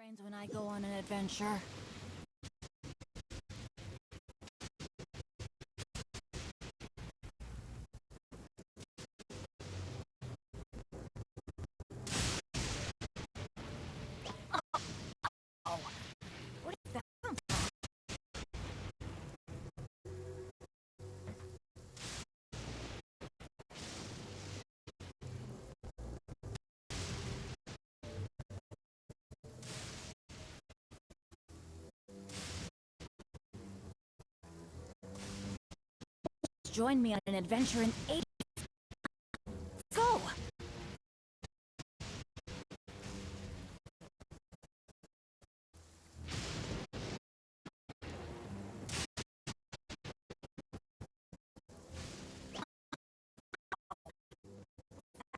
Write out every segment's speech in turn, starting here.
Rains when I go on an adventure. Oh, what is that? Join me on an adventure in 8. Go!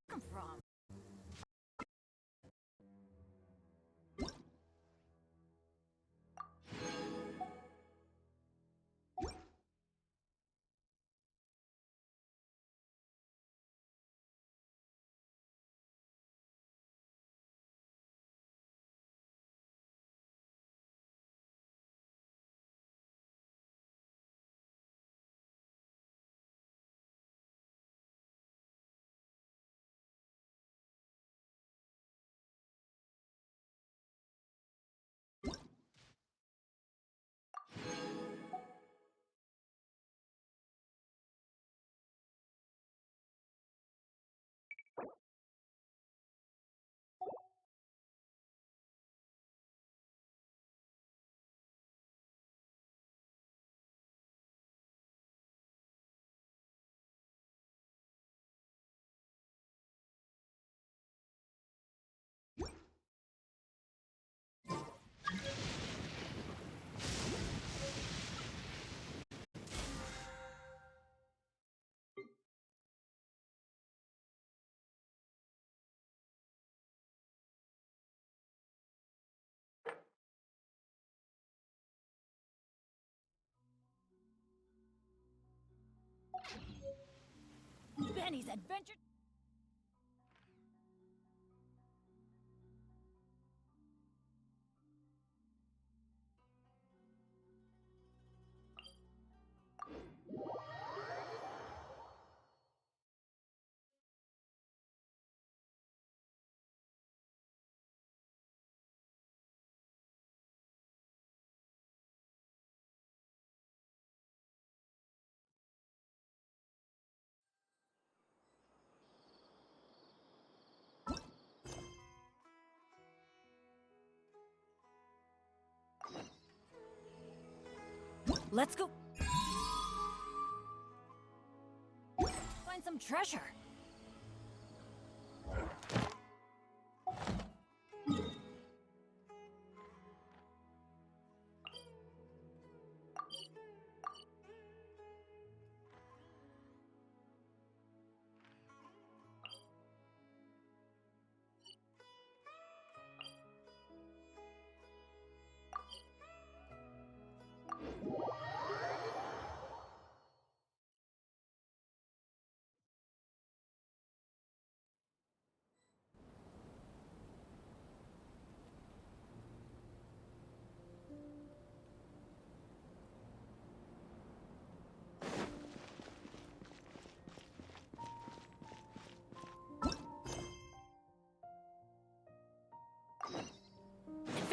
Come from? Benny's adventure. Let's go. Find some treasure.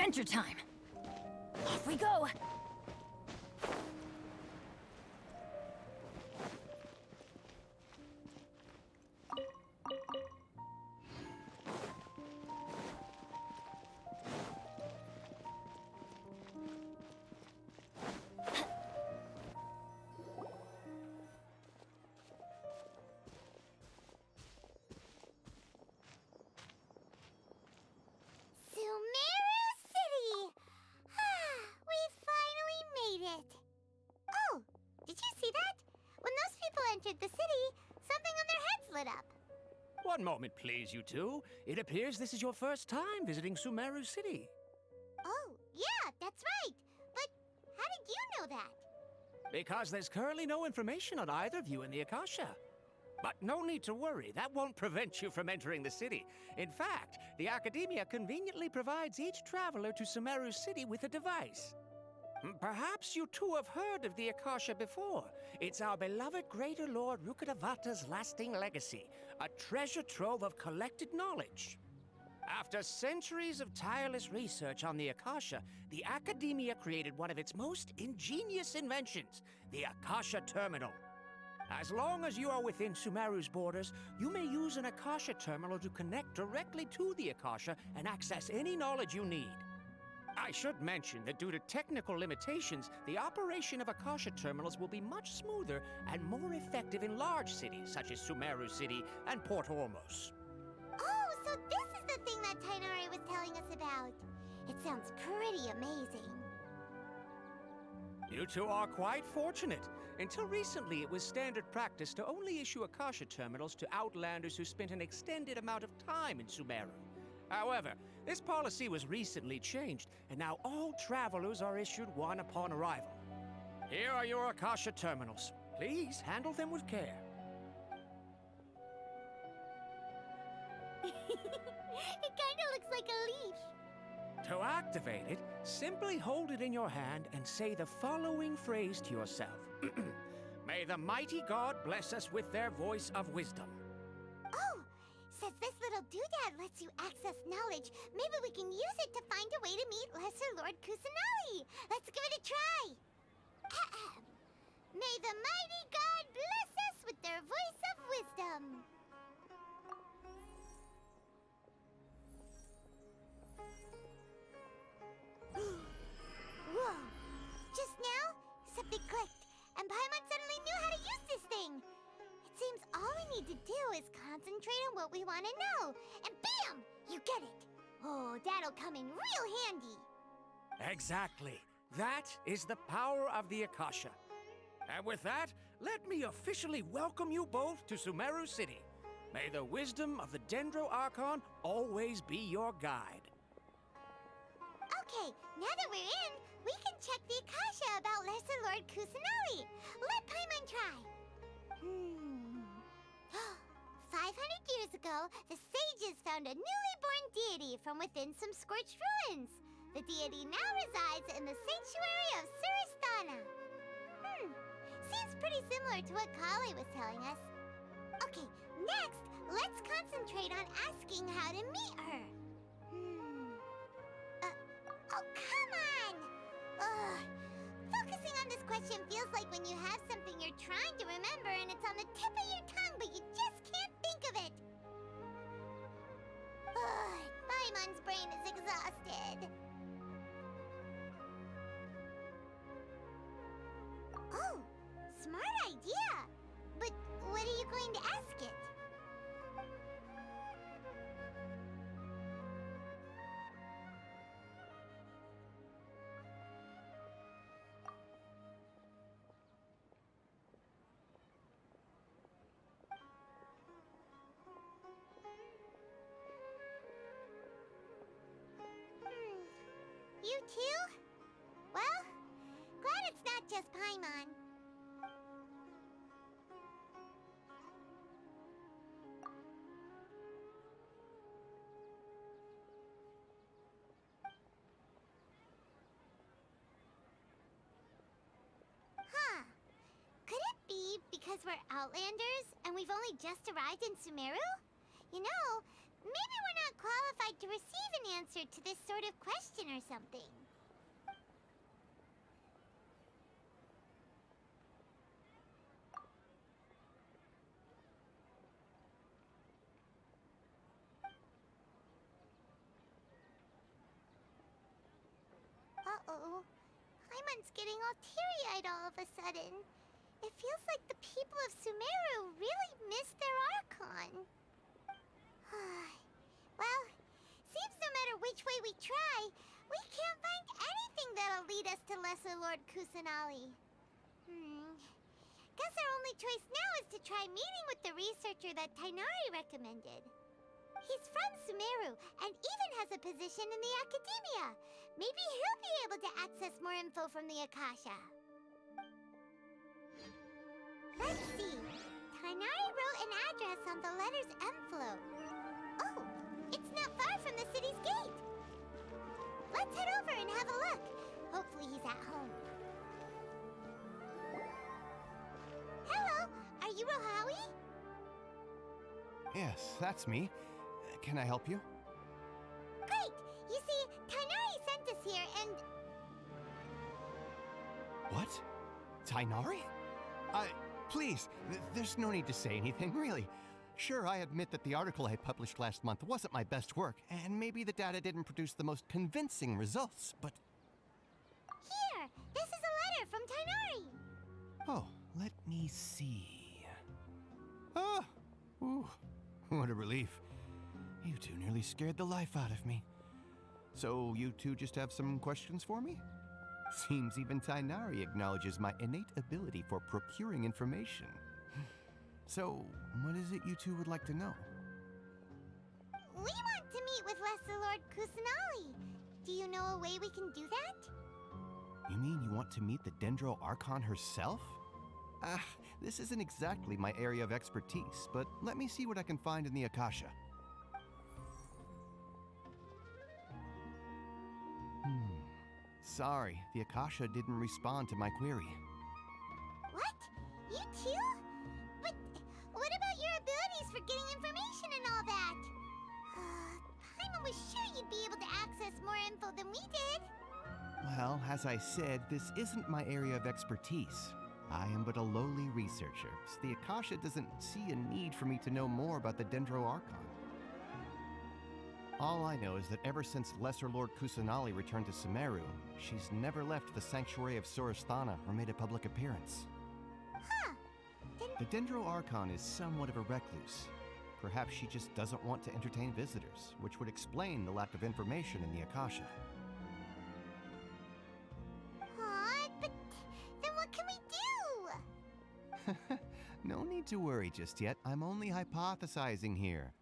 Adventure time! Off we go! Sumeru City! We finally made it! Oh, did you see that? When those people entered the city, something on their heads lit up. One moment, please, you two. It appears this is your first time visiting Sumeru City. Oh, yeah, that's right. But how did you know that? Because there's currently no information on either of you in the Akasha. But no need to worry, that won't prevent you from entering the city. In fact, the Academia conveniently provides each traveler to Sumeru City with a device. Perhaps you too have heard of the Akasha before. It's our beloved Greater Lord Rukkhadevata's lasting legacy, a treasure trove of collected knowledge. After centuries of tireless research on the Akasha, the Academia created one of its most ingenious inventions, the Akasha Terminal. As long as you are within Sumeru's borders, you may use an Akasha terminal to connect directly to the Akasha and access any knowledge you need. I should mention that due to technical limitations, the operation of Akasha terminals will be much smoother and more effective in large cities such as Sumeru City and Port Ormos. Oh, so this is the thing that Tainari was telling us about. It sounds pretty amazing. You two are quite fortunate. Until recently, it was standard practice to only issue Akasha terminals to outlanders who spent an extended amount of time in Sumeru. However, this policy was recently changed, and now all travelers are issued one upon arrival. Here are your Akasha terminals. Please handle them with care. It kinda looks like a leaf. To activate it, simply hold it in your hand and say the following phrase to yourself. May the mighty God bless us with their voice of wisdom. Oh, says this little doodad lets you access knowledge. Maybe we can use it to find a way to meet Lesser Lord Kusanali. Let's give it a try. May the mighty God bless us with their voice of wisdom. Whoa! Just now, something clicked, and Paimon suddenly knew how to use this thing. It seems all we need to do is concentrate on what we want to know, and bam! You get it. Oh, that'll come in real handy. Exactly. That is the power of the Akasha. And with that, let me officially welcome you both to Sumeru City. May the wisdom of the Dendro Archon always be your guide. Okay, now that we're in, we can check the Akasha about Lesser Lord Kusanali. Let Paimon try. 500 years ago, the sages found a newly born deity from within some scorched ruins. The deity now resides in the sanctuary of Suristana. Seems pretty similar to what Kali was telling us. Okay, next, let's concentrate on asking how to meet her. Oh, come on! Ugh. Focusing on this question feels like when you have something you're trying to remember and it's on the tip of your tongue, but you just can't think of it. Ugh, Paimon's brain is exhausted. Oh, smart idea! But what are you going to ask it? You too? Well, glad it's not just Paimon. Huh. Could it be because we're Outlanders and we've only just arrived in Sumeru? You know, maybe we're not qualified to receive an answer to this sort of question or something. Uh-oh. Paimon's getting all teary-eyed all of a sudden. It feels like the people of Sumeru really miss their Archon. Well, seems no matter which way we try, we can't find anything that'll lead us to Lesser Lord Kusanali. Guess our only choice now is to try meeting with the researcher that Tainari recommended. He's from Sumeru and even has a position in the Academia. Maybe he'll be able to access more info from the Akasha. Let's see. Tainari wrote an address on the letter's envelope. Oh, It's not far from the city's gate. Let's head over and have a look. Hopefully he's at home. Hello, are you Rohawi? Yes, that's me. Can I help you? Great! You see, Tainari sent us here and... What? Tainari? Please, there's no need to say anything, really. Sure, I admit that the article I published last month wasn't my best work, and maybe the data didn't produce the most convincing results, but... Here! This is a letter from Tainari! Oh, let me see... Ah! Ooh, what a relief. You two nearly scared the life out of me. So, you two just have some questions for me? Seems even Tainari acknowledges my innate ability for procuring information. So, what is it you two would like to know? We want to meet with Lesser Lord Kusanali. Do you know a way we can do that? You mean you want to meet the Dendro Archon herself? This isn't exactly my area of expertise, but let me see what I can find in the Akasha. Sorry, the Akasha didn't respond to my query. What? You too? But what about your abilities for getting information and all that? Paimon was sure you'd be able to access more info than we did. Well, as I said, this isn't my area of expertise. I am but a lowly researcher, so the Akasha doesn't see a need for me to know more about the Dendro Archon. All I know is that ever since Lesser Lord Kusanali returned to Sumeru, she's never left the Sanctuary of Sorasthana or made a public appearance. Huh. The Dendro Archon is somewhat of a recluse. Perhaps she just doesn't want to entertain visitors, which would explain the lack of information in the Akasha. But then what can we do? No need to worry just yet. I'm only hypothesizing here.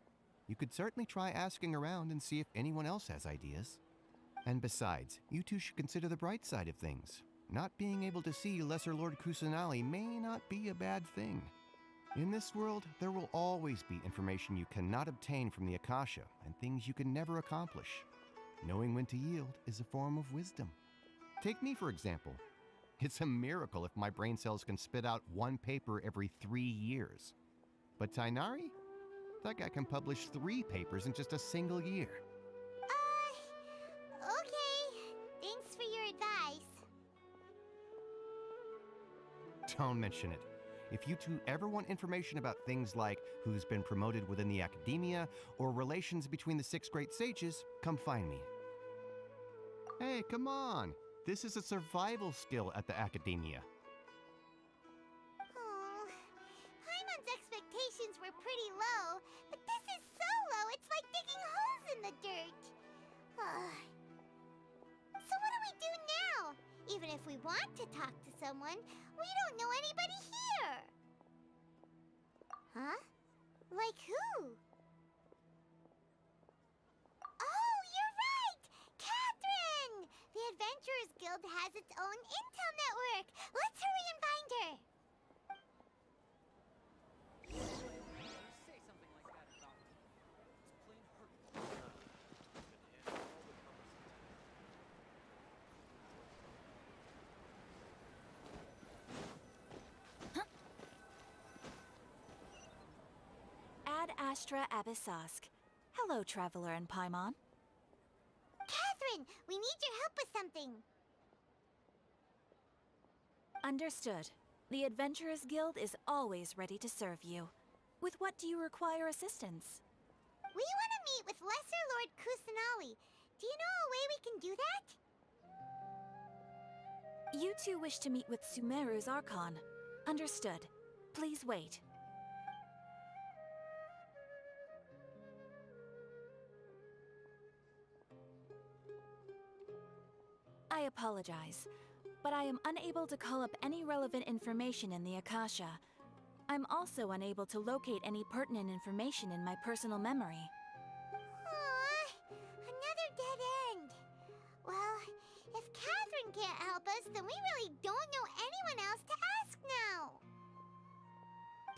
You could certainly try asking around and see if anyone else has ideas. And besides, you two should consider the bright side of things. Not being able to see Lesser Lord Kusanali may not be a bad thing. In this world, there will always be information you cannot obtain from the Akasha and things you can never accomplish. Knowing when to yield is a form of wisdom. Take me, for example. It's a miracle if my brain cells can spit out one paper every 3 years. But Tainari? That guy can publish 3 papers in just a single year. Okay. Thanks for your advice. Don't mention it. If you two ever want information about things like who's been promoted within the academia or relations between the 6 great sages, come find me. Hey, come on! This is a survival skill at the academia. Paimon's expectations were pretty low, but this is so low, it's like digging holes in the dirt. So what do we do now? Even if we want to talk to someone, we don't know anybody here. Huh? Like who? Oh, you're right! Catherine! The Adventurers Guild has its own intel network. Let's hurry and find her. Ad Astra Abyssosk. Hello, Traveler and Paimon. Catherine, we need your help with something. Understood. The Adventurers Guild is always ready to serve you. With what do you require assistance? We want to meet with Lesser Lord Kusanali. Do you know a way we can do that? You two wish to meet with Sumeru's Archon. Understood. Please wait. I apologize, but I am unable to call up any relevant information in the Akasha. I'm also unable to locate any pertinent information in my personal memory. Aww, another dead end. Well, if Catherine can't help us, then we really don't know anyone else to ask now.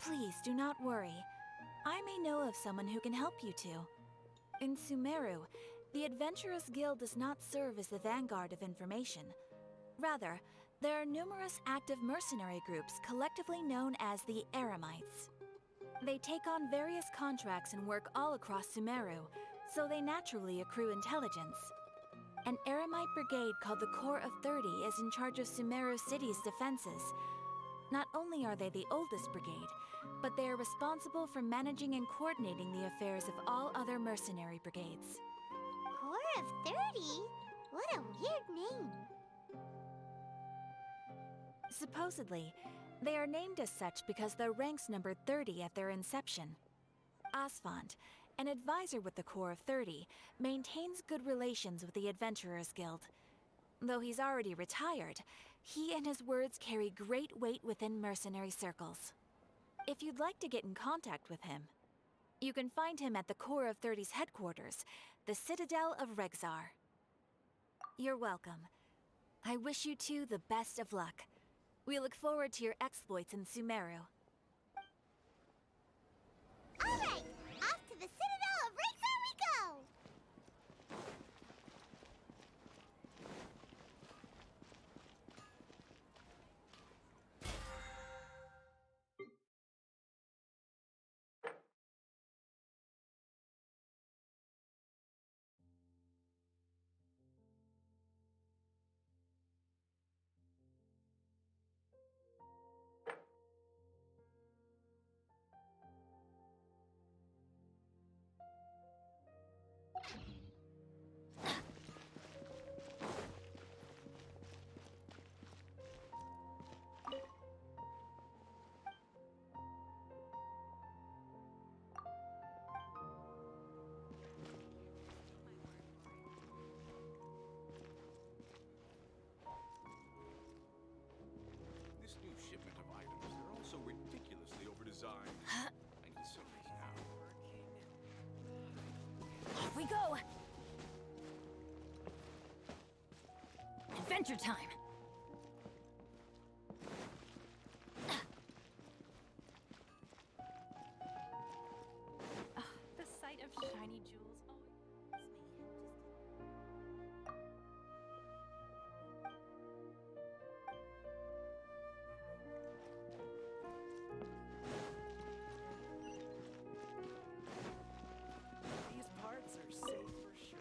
Please do not worry. I may know of someone who can help you two. In Sumeru, the Adventurers Guild does not serve as the vanguard of information. Rather, there are numerous active mercenary groups collectively known as the Eremites. They take on various contracts and work all across Sumeru, so they naturally accrue intelligence. An Eremite brigade called the Corps of 30 is in charge of Sumeru City's defenses. Not only are they the oldest brigade, but they are responsible for managing and coordinating the affairs of all other mercenary brigades. Corps of 30? What a weird name. Supposedly, they are named as such because their ranks numbered 30 at their inception. Asphont, an advisor with the Corps of 30, maintains good relations with the Adventurers Guild. Though he's already retired, he and his words carry great weight within mercenary circles. If you'd like to get in contact with him, you can find him at the Corps of 30's headquarters, the Citadel of Rexar. You're welcome. I wish you two the best of luck. We look forward to your exploits in Sumeru. All right, off to the Citadel of Rexar we go! This new shipment of items, they're all so ridiculously overdesigned. I need some now. Off we go! Adventure time! The sight of shiny jewels always me. These parts are safe for sure.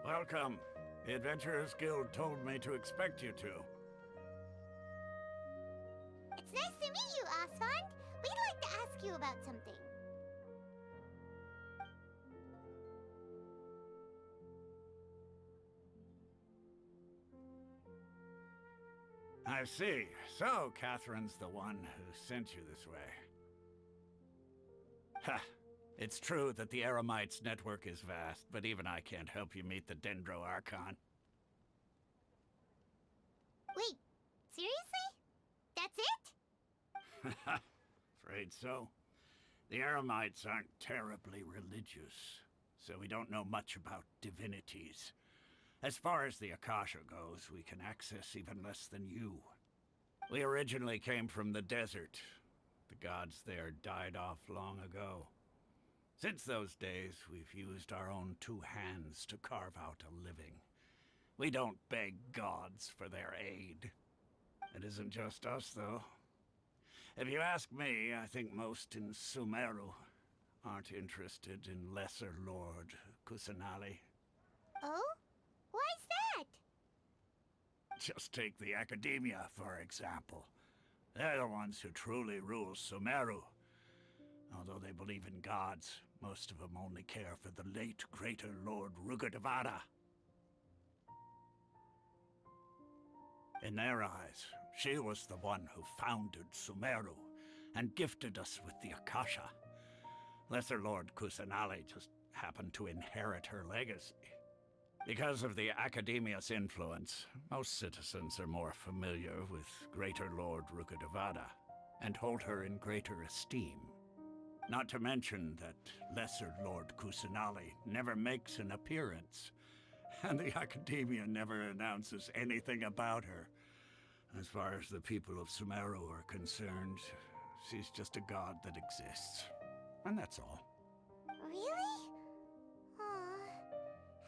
Welcome. The Adventurers Guild told me to expect you two. It's nice to meet you, Asphont. We'd like to ask you about something. I see. So, Catherine's the one who sent you this way. Ha! It's true that the Eremites' network is vast, but even I can't help you meet the Dendro Archon. Wait, seriously? That's it? Afraid so. The Eremites aren't terribly religious, so we don't know much about divinities. As far as the Akasha goes, we can access even less than you. We originally came from the desert. The gods there died off long ago. Since those days, we've used our own two hands to carve out a living. We don't beg gods for their aid. It isn't just us, though. If you ask me, I think most in Sumeru aren't interested in Lesser Lord Kusanali. Oh? Why's that? Just take the Academia, for example. They're the ones who truly rule Sumeru. Although they believe in gods, most of them only care for the late Greater Lord Rugadavada. In their eyes, she was the one who founded Sumeru and gifted us with the Akasha. Lesser Lord Kusanali just happened to inherit her legacy. Because of the Academia's influence, most citizens are more familiar with Greater Lord Rugadavada and hold her in greater esteem. Not to mention that Lesser Lord Kusanali never makes an appearance, and the Academia never announces anything about her. As far as the people of Sumeru are concerned, she's just a god that exists. And that's all. Really? Aw.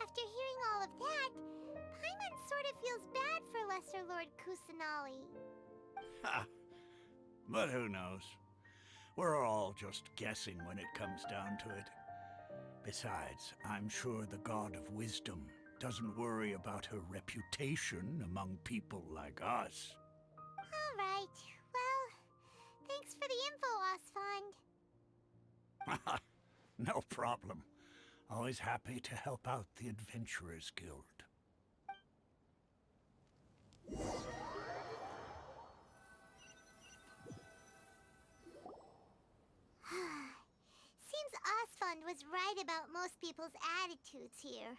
After hearing all of that, Paimon sort of feels bad for Lesser Lord Kusanali. Ha! But who knows? We're all just guessing when it comes down to it. Besides, I'm sure the God of Wisdom doesn't worry about her reputation among people like us. All right. Well, thanks for the info, Osfond. No problem. Always happy to help out the Adventurers Guild. Seems Osfond was right about most people's attitudes here.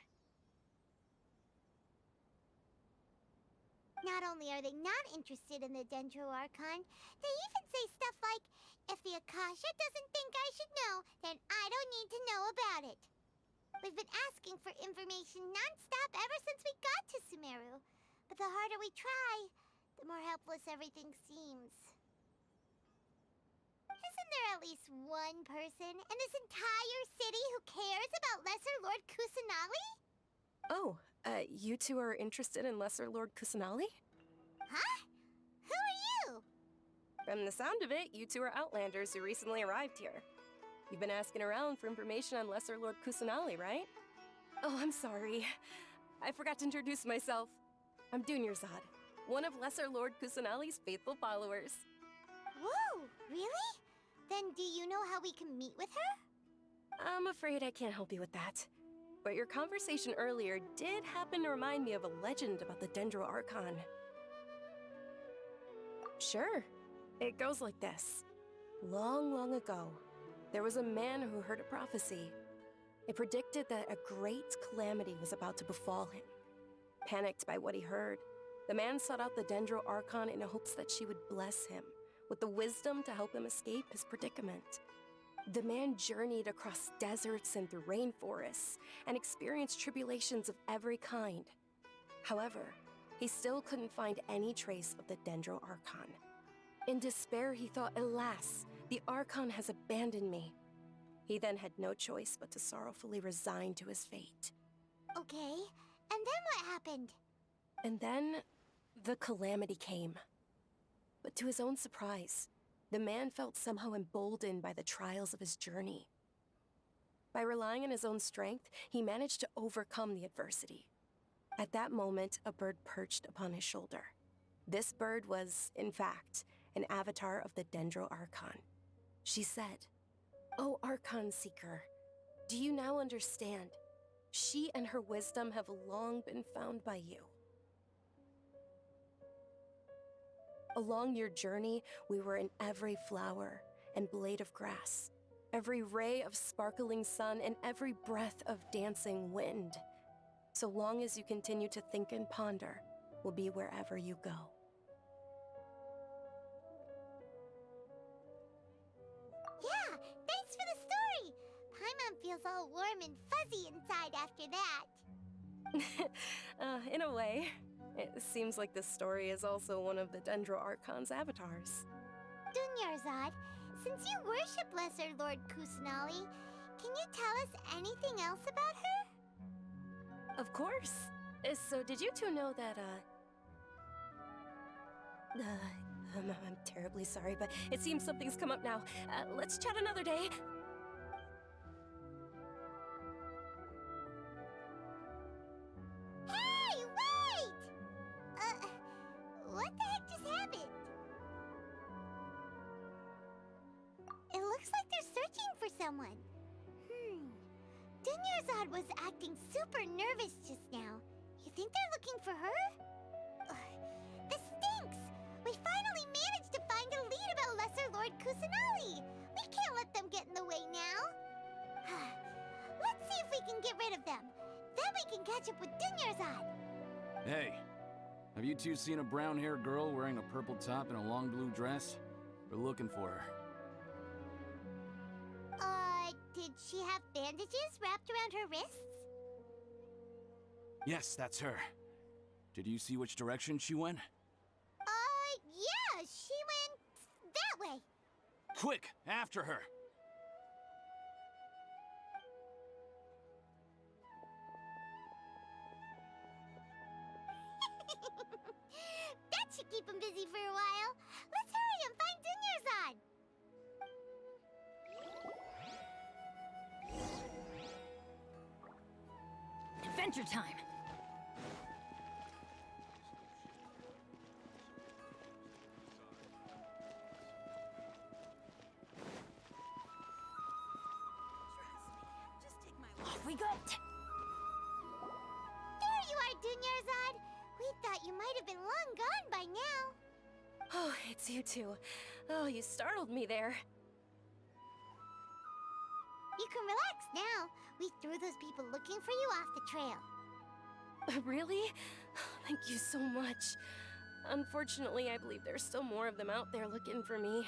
Not only are they not interested in the Dendro Archon, they even say stuff like, if the Akasha doesn't think I should know, then I don't need to know about it. We've been asking for information non-stop ever since we got to Sumeru. But the harder we try, the more helpless everything seems. Isn't there at least one person in this entire city who cares about Lesser Lord Kusanali? Oh, you two are interested in Lesser Lord Kusanali? Huh? Who are you? From the sound of it, you two are Outlanders who recently arrived here. You've been asking around for information on Lesser Lord Kusanali, right? Oh, I'm sorry. I forgot to introduce myself. I'm Dunyarzad, one of Lesser Lord Kusanali's faithful followers. Whoa, really? Then do you know how we can meet with her? I'm afraid I can't help you with that. But your conversation earlier did happen to remind me of a legend about the Dendro Archon. Sure. It goes like this. Long, long ago, there was a man who heard a prophecy. It predicted that a great calamity was about to befall him. Panicked by what he heard, the man sought out the Dendro Archon in hopes that she would bless him with the wisdom to help him escape his predicament. The man journeyed across deserts and through rainforests and experienced tribulations of every kind. However, he still couldn't find any trace of the Dendro Archon. In despair, he thought, alas, the Archon has abandoned me. He then had no choice but to sorrowfully resign to his fate. Okay, and then what happened? And then, the calamity came. But to his own surprise, the man felt somehow emboldened by the trials of his journey. By relying on his own strength, he managed to overcome the adversity. At that moment, a bird perched upon his shoulder. This bird was, in fact, an avatar of the Dendro Archon. She said, "O Archon Seeker, do you now understand? She and her wisdom have long been found by you. Along your journey, we were in every flower and blade of grass, every ray of sparkling sun, and every breath of dancing wind. So long as you continue to think and ponder, we'll be wherever you go." Yeah, thanks for the story! Paimon feels all warm and fuzzy inside after that. In a way, it seems like this story is also one of the Dendro Archon's avatars. Dunyarzad, since you worship Lesser Lord Kusanali, can you tell us anything else about her? Of course. So did you two know that, I'm terribly sorry, but it seems something's come up now. Let's chat another day. Hey, wait! What the heck just happened? It looks like they're searching for someone. Dunyarzad was acting super nervous just now. You think they're looking for her? This stinks! We finally managed to find a lead about Lesser Lord Kusanali! We can't let them get in the way now! Let's see if we can get rid of them. Then we can catch up with Dunyarzad! Hey, have you two seen a brown-haired girl wearing a purple top and a long blue dress? We're looking for her. she have bandages wrapped around her wrists? Yes, that's her. Did you see which direction she went? Yeah, she went that way. Quick, after her! That should keep him busy for a while. Let's hurry and find Dunyarzad. Adventure time! Off we go! There you are, Dunyarzad. We thought you might have been long gone by now. Oh, it's you two. Oh, you startled me there. You can relax now. We threw those people looking for you off the trail. Really? Thank you so much. Unfortunately, I believe there's still more of them out there looking for me.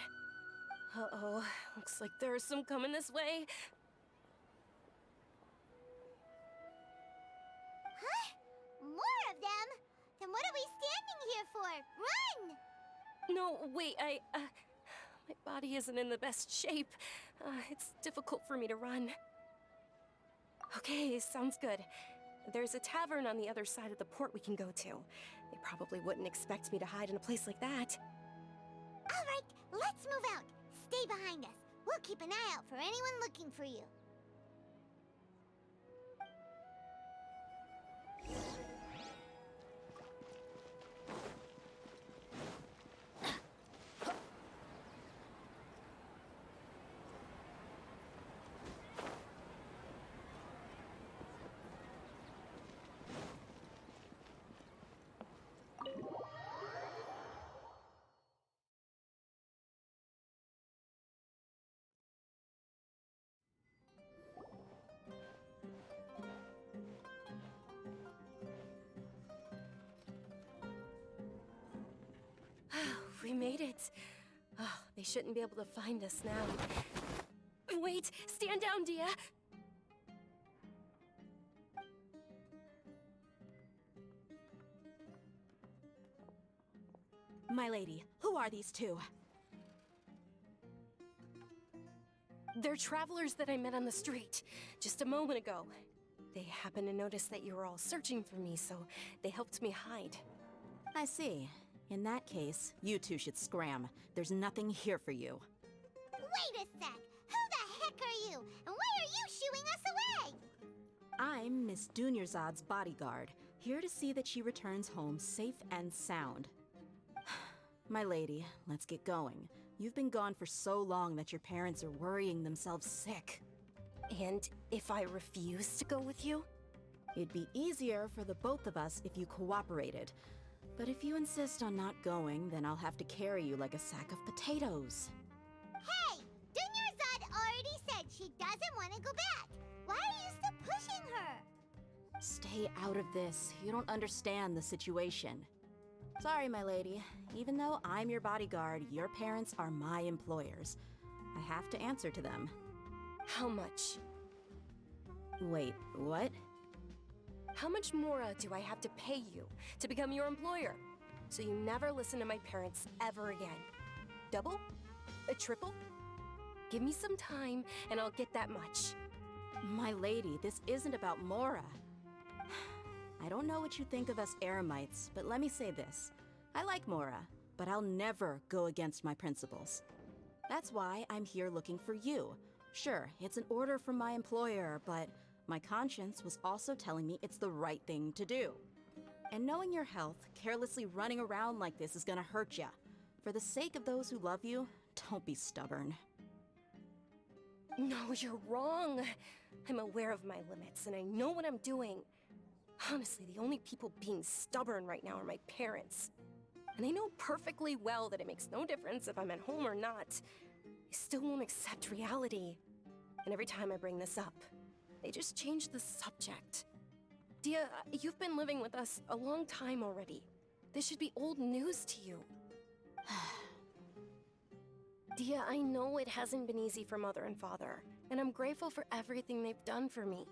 Uh-oh, looks like there are some coming this way. Huh? More of them? Then what are we standing here for? Run! No, wait, my body isn't in the best shape. It's difficult for me to run. Okay, sounds good. There's a tavern on the other side of the port we can go to. They probably wouldn't expect me to hide in a place like that. All right, let's move out. Stay behind us. We'll keep an eye out for anyone looking for you. We made it. Oh, they shouldn't be able to find us now. Wait, stand down, Dia. My lady, who are these two? They're travelers that I met on the street just a moment ago. They happened to notice that you were all searching for me, so they helped me hide. I see. In that case, you two should scram. There's nothing here for you. Wait a sec! Who the heck are you? And why are you shooing us away? I'm Miss Dunyarzad's bodyguard, here to see that she returns home safe and sound. My lady, let's get going. You've been gone for so long that your parents are worrying themselves sick. And if I refuse to go with you? It'd be easier for the both of us if you cooperated. But if you insist on not going, then I'll have to carry you like a sack of potatoes. Hey! Dunyarzad already said she doesn't want to go back. Why are you still pushing her? Stay out of this. You don't understand the situation. Sorry, my lady. Even though I'm your bodyguard, your parents are my employers. I have to answer to them. How much? Wait, what? How much more do I have to pay you to become your employer? So you never listen to my parents ever again. Double? A triple? Give me some time and I'll get that much. My lady, this isn't about Mora. I don't know what you think of us Eremites, but let me say this. I like Mora, but I'll never go against my principles. That's why I'm here looking for you. Sure, it's an order from my employer, but my conscience was also telling me it's the right thing to do. And knowing your health, carelessly running around like this is gonna hurt ya. For the sake of those who love you, don't be stubborn. No, you're wrong. I'm aware of my limits and I know what I'm doing. Honestly, the only people being stubborn right now are my parents. And they know perfectly well that it makes no difference if I'm at home or not. They still won't accept reality. And every time I bring this up, they just change the subject. Dia, you've been living with us a long time already. This should be old news to you. Dia, I know it hasn't been easy for Mother and Father, and I'm grateful for everything they've done for me.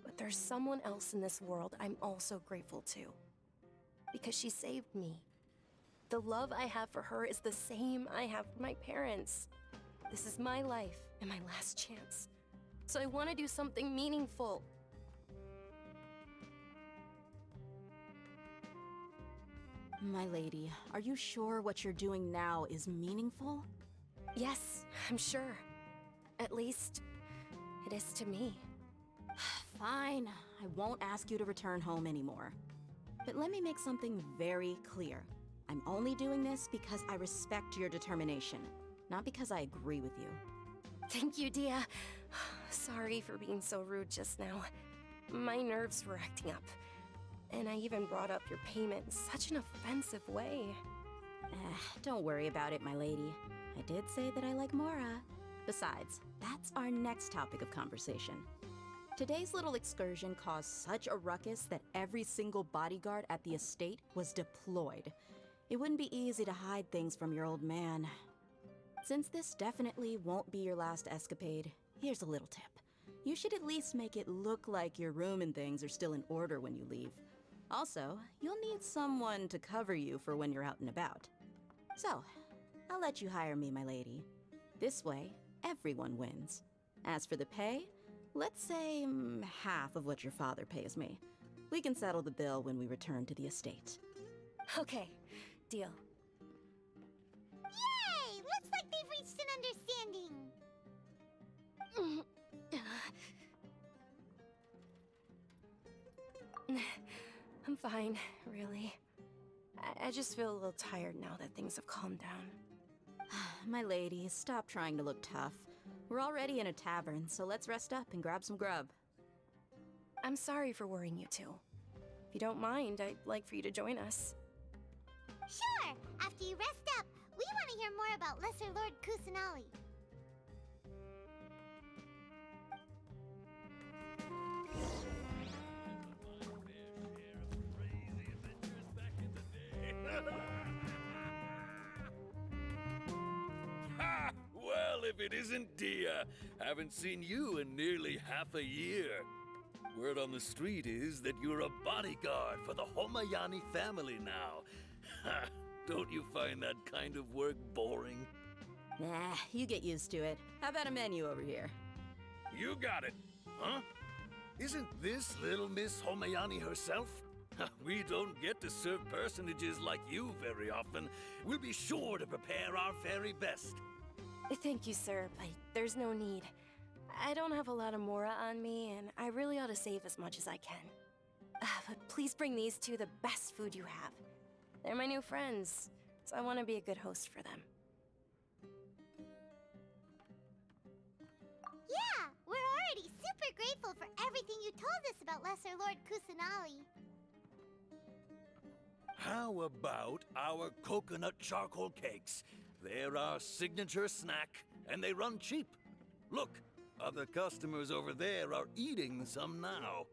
But there's someone else in this world I'm also grateful to. Because she saved me. The love I have for her is the same I have for my parents. This is my life and my last chance. So I want to do something meaningful. My lady, are you sure what you're doing now is meaningful? Yes, I'm sure. At least, it is to me. Fine, I won't ask you to return home anymore. But let me make something very clear. I'm only doing this because I respect your determination, not because I agree with you. Thank you, Dia. Sorry for being so rude just now. My nerves were acting up. And I even brought up your payment in such an offensive way. Don't worry about it, my lady. I did say that I like Mora. Besides, that's our next topic of conversation. Today's little excursion caused such a ruckus that every single bodyguard at the estate was deployed. It wouldn't be easy to hide things from your old man. Since this definitely won't be your last escapade, here's a little tip. You should at least make it look like your room and things are still in order when you leave. Also, you'll need someone to cover you for when you're out and about. So, I'll let you hire me, my lady. This way, everyone wins. As for the pay, let's say half of what your father pays me. We can settle the bill when we return to the estate. Okay, deal. Yay! Looks like they've reached an understanding. I'm fine, really. I just feel a little tired now that things have calmed down. My lady, stop trying to look tough. We're already in a tavern, so let's rest up and grab some grub. I'm sorry for worrying you two. If you don't mind, I'd like for you to join us. Sure! After you rest up, we want to hear more about Lesser Lord Kusanali. Ha! Well, if it isn't Dia. Haven't seen you in nearly half a year. Word on the street is that you're a bodyguard for the Homayani family now. Ha! Don't you find that kind of work boring? Nah, you get used to it. How about a menu over here? You got it, huh? Isn't this little Miss Homayani herself? We don't get to serve personages like you very often. We'll be sure to prepare our very best. Thank you, sir, but there's no need. I don't have a lot of Mora on me, and I really ought to save as much as I can. But please bring these two the best food you have. They're my new friends, so I want to be a good host for them. Yeah, we're already super grateful for everything you told us about Lesser Lord Kusanali. How about our coconut charcoal cakes? They're our signature snack, and they run cheap. Look, other customers over there are eating some now.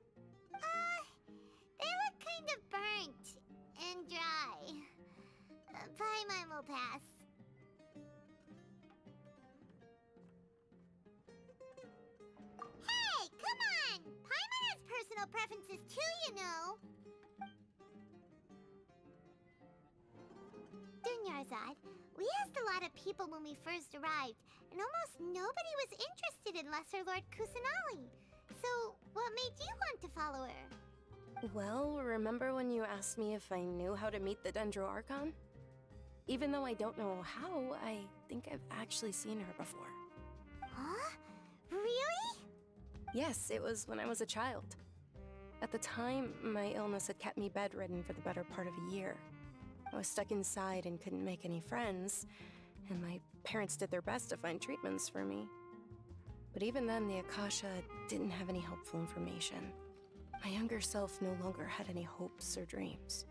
They look kind of burnt and dry. Paimon will pass. Hey, come on! Paimon has personal preferences too, you know. Dunyarzad, we asked a lot of people when we first arrived, and almost nobody was interested in Lesser Lord Kusanali. So, what made you want to follow her? Well, remember when you asked me if I knew how to meet the Dendro Archon? Even though I don't know how, I think I've actually seen her before. Huh? Really? Yes, it was when I was a child. At the time, my illness had kept me bedridden for the better part of a year. I was stuck inside and couldn't make any friends, and my parents did their best to find treatments for me. But even then, the Akasha didn't have any helpful information. My younger self no longer had any hopes or dreams.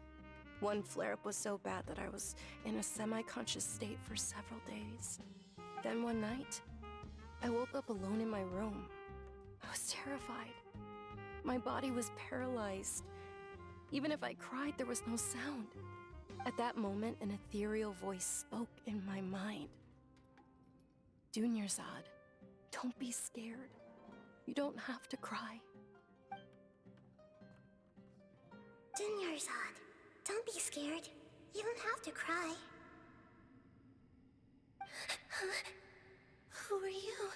One flare-up was so bad that I was in a semi-conscious state for several days. Then one night, I woke up alone in my room. I was terrified. My body was paralyzed. Even if I cried, there was no sound. At that moment, an ethereal voice spoke in my mind. Dunyarzad, don't be scared. You don't have to cry. Dunyarzad, don't be scared. You don't have to cry. Who are you?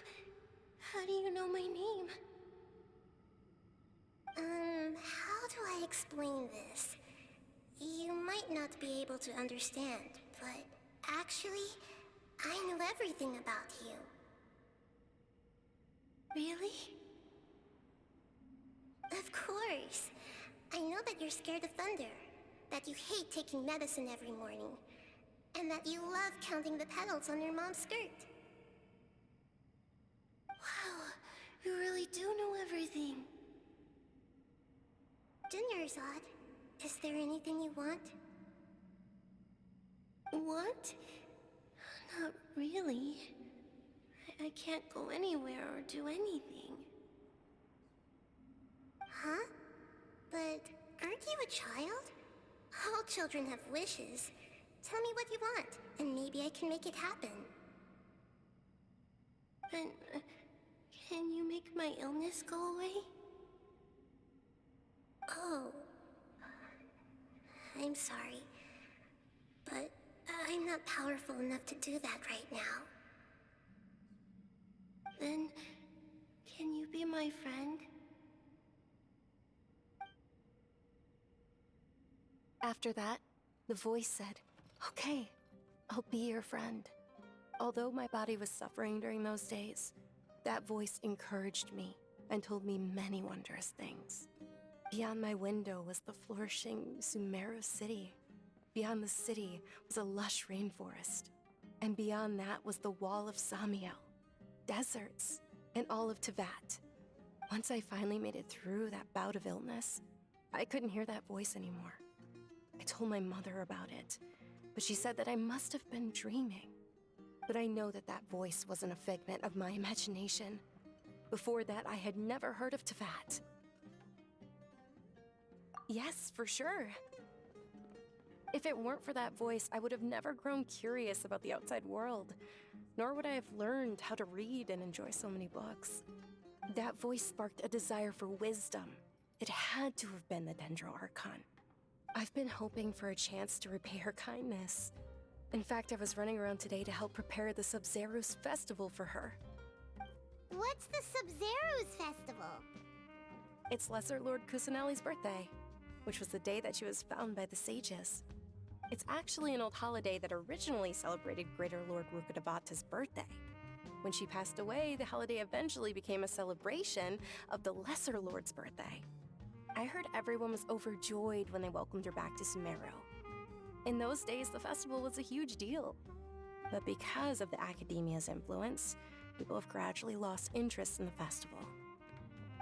How do you know my name? How do I explain this? You might not be able to understand, but actually, I know everything about you. Really? Of course. I know that you're scared of thunder, that you hate taking medicine every morning, and that you love counting the petals on your mom's skirt. Wow, you really do know everything. Dunyarzad, is there anything you want? Want? Not really. I can't go anywhere or do anything. Huh? But aren't you a child? All children have wishes. Tell me what you want, and maybe I can make it happen. But can you make my illness go away? Oh. I'm sorry. But I'm not powerful enough to do that right now. Then, can you be my friend? After that, the voice said, "Okay, I'll be your friend." Although my body was suffering during those days, that voice encouraged me and told me many wondrous things. Beyond my window was the flourishing Sumeru city. Beyond the city was a lush rainforest. And beyond that was the wall of Samiel, deserts, and all of Teyvat. Once I finally made it through that bout of illness, I couldn't hear that voice anymore. I told my mother about it, but she said that I must have been dreaming. But I know that that voice wasn't a figment of my imagination. Before that, I had never heard of Teyvat. Yes, for sure. If it weren't for that voice, I would have never grown curious about the outside world, nor would I have learned how to read and enjoy so many books. That voice sparked a desire for wisdom. It had to have been the Dendro Archon. I've been hoping for a chance to repay her kindness. In fact, I was running around today to help prepare the Sub-Zerus festival for her. What's the Sub-Zerus festival? It's Lesser Lord Kusanali's birthday, which was the day that she was found by the sages. It's actually an old holiday that originally celebrated Greater Lord Rukkhadevata's birthday. When she passed away, the holiday eventually became a celebration of the Lesser Lord's birthday. I heard everyone was overjoyed when they welcomed her back to Sumeru. In those days, the festival was a huge deal. But because of the Academia's influence, people have gradually lost interest in the festival.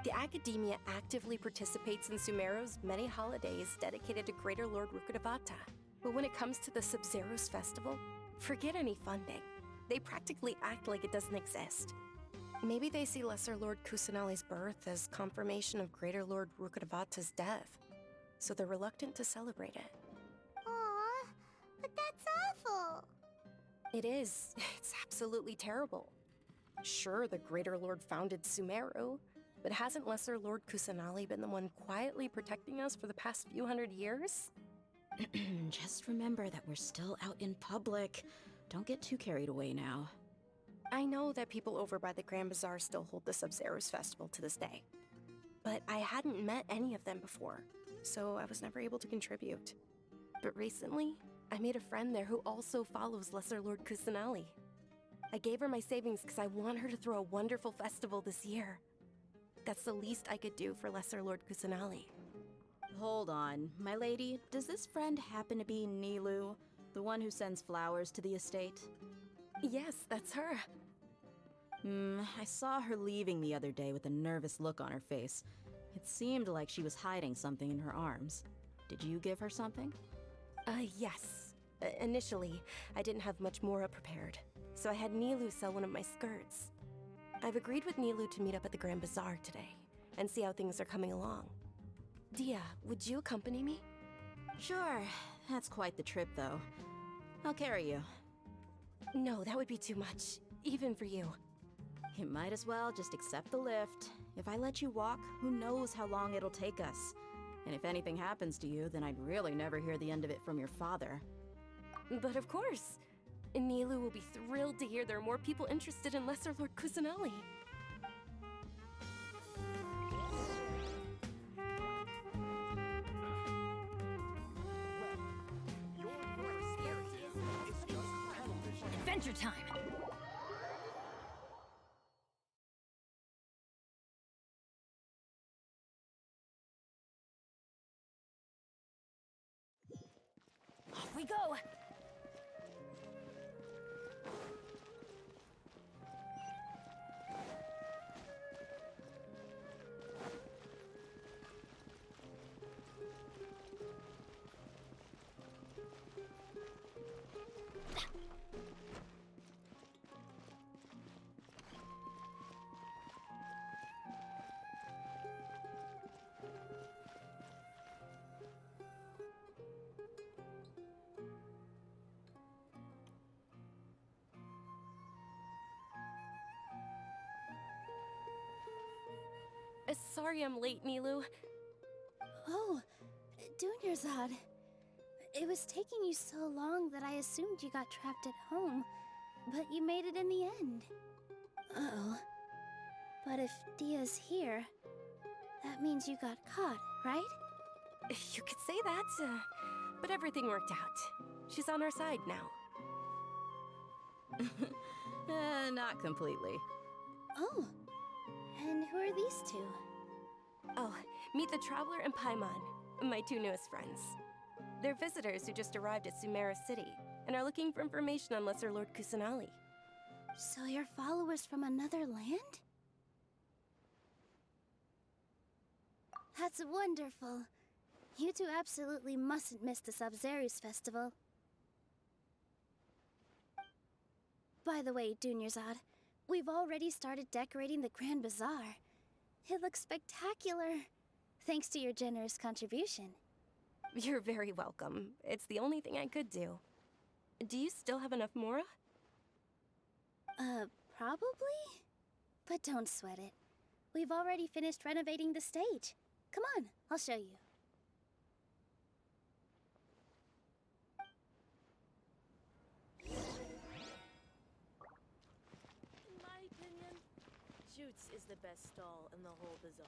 The Academia actively participates in Sumeru's many holidays dedicated to Greater Lord Rukkhadevata. But when it comes to the Sub-Zerus festival, forget any funding. They practically act like it doesn't exist. Maybe they see Lesser Lord Kusanali's birth as confirmation of Greater Lord Rukkhadevata's death, so they're reluctant to celebrate it. Aw, but that's awful. It is. It's absolutely terrible. Sure, the Greater Lord founded Sumeru, but hasn't Lesser Lord Kusanali been the one quietly protecting us for the past few hundred years? Just remember that we're still out in public. Don't get too carried away now. I know that people over by the Grand Bazaar still hold the Sub-Zerus festival to this day. But I hadn't met any of them before, so I was never able to contribute. But recently, I made a friend there who also follows Lesser Lord Kusanali. I gave her my savings because I want her to throw a wonderful festival this year. That's the least I could do for Lesser Lord Kusanali. Hold on, my lady, does this friend happen to be Nilu, the one who sends flowers to the estate? Yes, that's her. I saw her leaving the other day with a nervous look on her face. It seemed like she was hiding something in her arms. Did you give her something? Yes. Initially, I didn't have much Mora prepared, so I had Nilu sell one of my skirts. I've agreed with Nilu to meet up at the Grand Bazaar today, and see how things are coming along. Dia, would you accompany me? Sure. That's quite the trip, though. I'll carry you. No, that would be too much. even for you. You might as well just accept the lift. If I let you walk, who knows how long it'll take us. And if anything happens to you, then I'd really never hear the end of it from your father. But of course, Nilu will be thrilled to hear there are more people interested in Lesser Lord Kusanali. Adventure time! Off we go! Sorry I'm late, Nilu. Oh, Dunyarzad. It was taking you so long that I assumed you got trapped at home, but you made it in the end. Uh-oh. But if Dia's here, that means you got caught, right? You could say that, but everything worked out. She's on our side now. Not completely. Oh, and who are these two? Oh, meet the Traveler and Paimon, my two newest friends. They're visitors who just arrived at Sumeru City and are looking for information on Lesser Lord Kusanali. So you're followers from another land? That's wonderful. You two absolutely mustn't miss the Sabzeruz festival. By the way, Dunyarzad, we've already started decorating the Grand Bazaar. It looks spectacular, thanks to your generous contribution. You're very welcome. It's the only thing I could do. Do you still have enough Mora? Probably? But don't sweat it. We've already finished renovating the stage. Come on, I'll show you. In my opinion, Jutes is the best stall in the whole bazaar.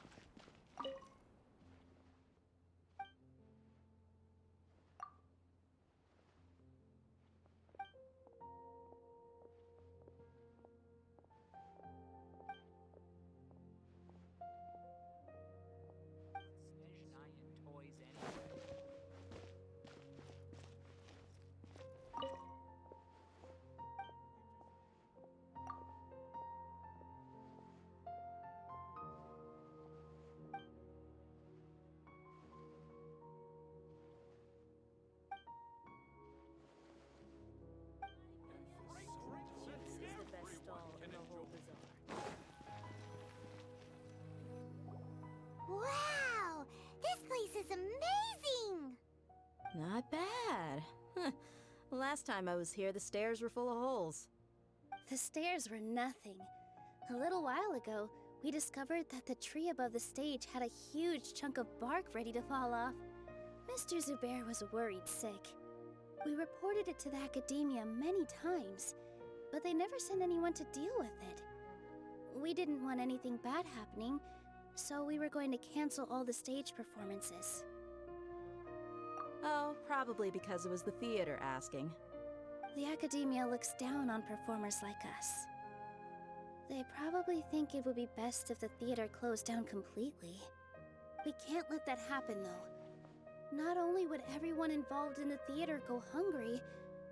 Wow! This place is amazing! Not bad. Huh. Last time I was here, the stairs were full of holes. The stairs were nothing. A little while ago, we discovered that the tree above the stage had a huge chunk of bark ready to fall off. Mr. Zubair was worried sick. We reported it to the academia many times, but they never sent anyone to deal with it. We didn't want anything bad happening, so we were going to cancel all the stage performances. Oh, probably because it was the theater asking. The academia looks down on performers like us. They probably think it would be best if the theater closed down completely. We can't let that happen, though. Not only would everyone involved in the theater go hungry,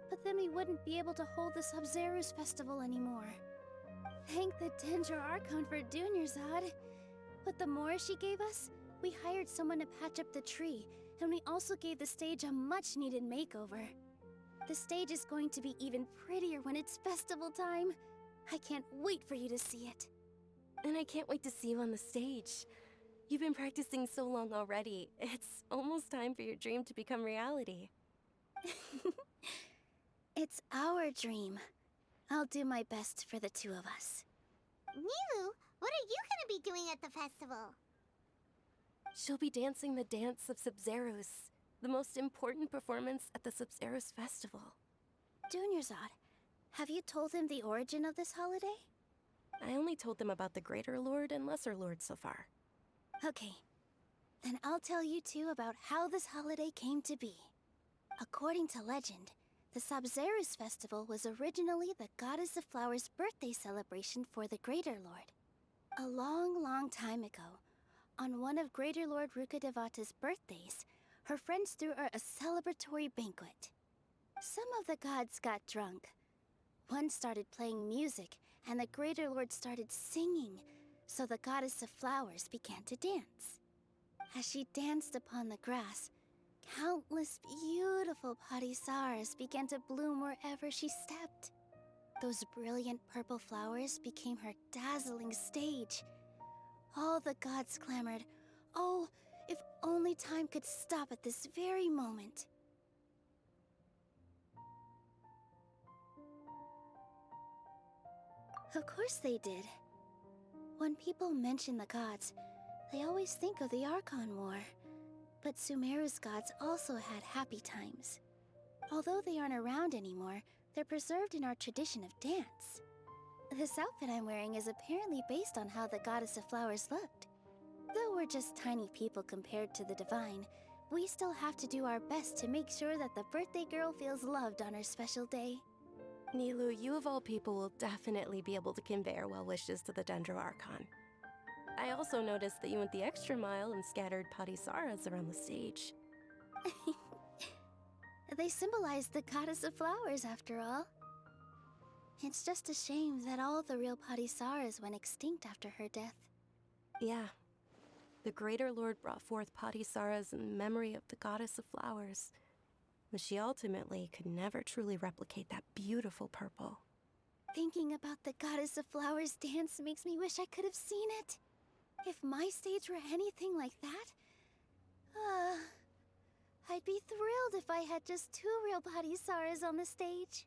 but then we wouldn't be able to hold the Sabzeruz festival anymore. Thank the Dendro Archon for Dunyarzad. With the Mora she gave us, we hired someone to patch up the tree, and we also gave the stage a much-needed makeover. The stage is going to be even prettier when it's festival time. I can't wait for you to see it. And I can't wait to see you on the stage. You've been practicing so long already. It's almost time for your dream to become reality. It's our dream. I'll do my best for the two of us. Nilu, what are you gonna be doing at the festival? She'll be dancing the dance of Sub-Zeros, the most important performance at the Sub-Zeros festival. Dunyarzad, have you told him the origin of this holiday? I only told them about the Greater Lord and Lesser Lord so far. Okay. Then I'll tell you two about how this holiday came to be. According to legend, the Sub-Zeros festival was originally the Goddess of Flowers' birthday celebration for the Greater Lord. A long, long time ago, on one of Greater Lord Rukkhadevata's birthdays, her friends threw her a celebratory banquet. Some of the gods got drunk. One started playing music, and the Greater Lord started singing, so the Goddess of Flowers began to dance. As she danced upon the grass, countless beautiful parisaras began to bloom wherever she stepped. Those brilliant purple flowers became her dazzling stage. All the gods clamored, "Oh, if only time could stop at this very moment." Of course they did. When people mention the gods, they always think of the Archon War. But Sumeru's gods also had happy times. Although they aren't around anymore, they're preserved in our tradition of dance. This outfit I'm wearing is apparently based on how the Goddess of Flowers looked. Though we're just tiny people compared to the Divine, we still have to do our best to make sure that the birthday girl feels loved on her special day. Nilu, you of all people will definitely be able to convey our well wishes to the Dendro Archon. I also noticed that you went the extra mile and scattered Parisaras around the stage. They symbolize the Goddess of Flowers, after all. It's just a shame that all the real Parisaras went extinct after her death. Yeah. The Greater Lord brought forth Parisaras in memory of the Goddess of Flowers, but she ultimately could never truly replicate that beautiful purple. Thinking about the Goddess of Flowers dance makes me wish I could have seen it. If my stage were anything like that, I'd be thrilled if I had just 2 real Parisaras on the stage.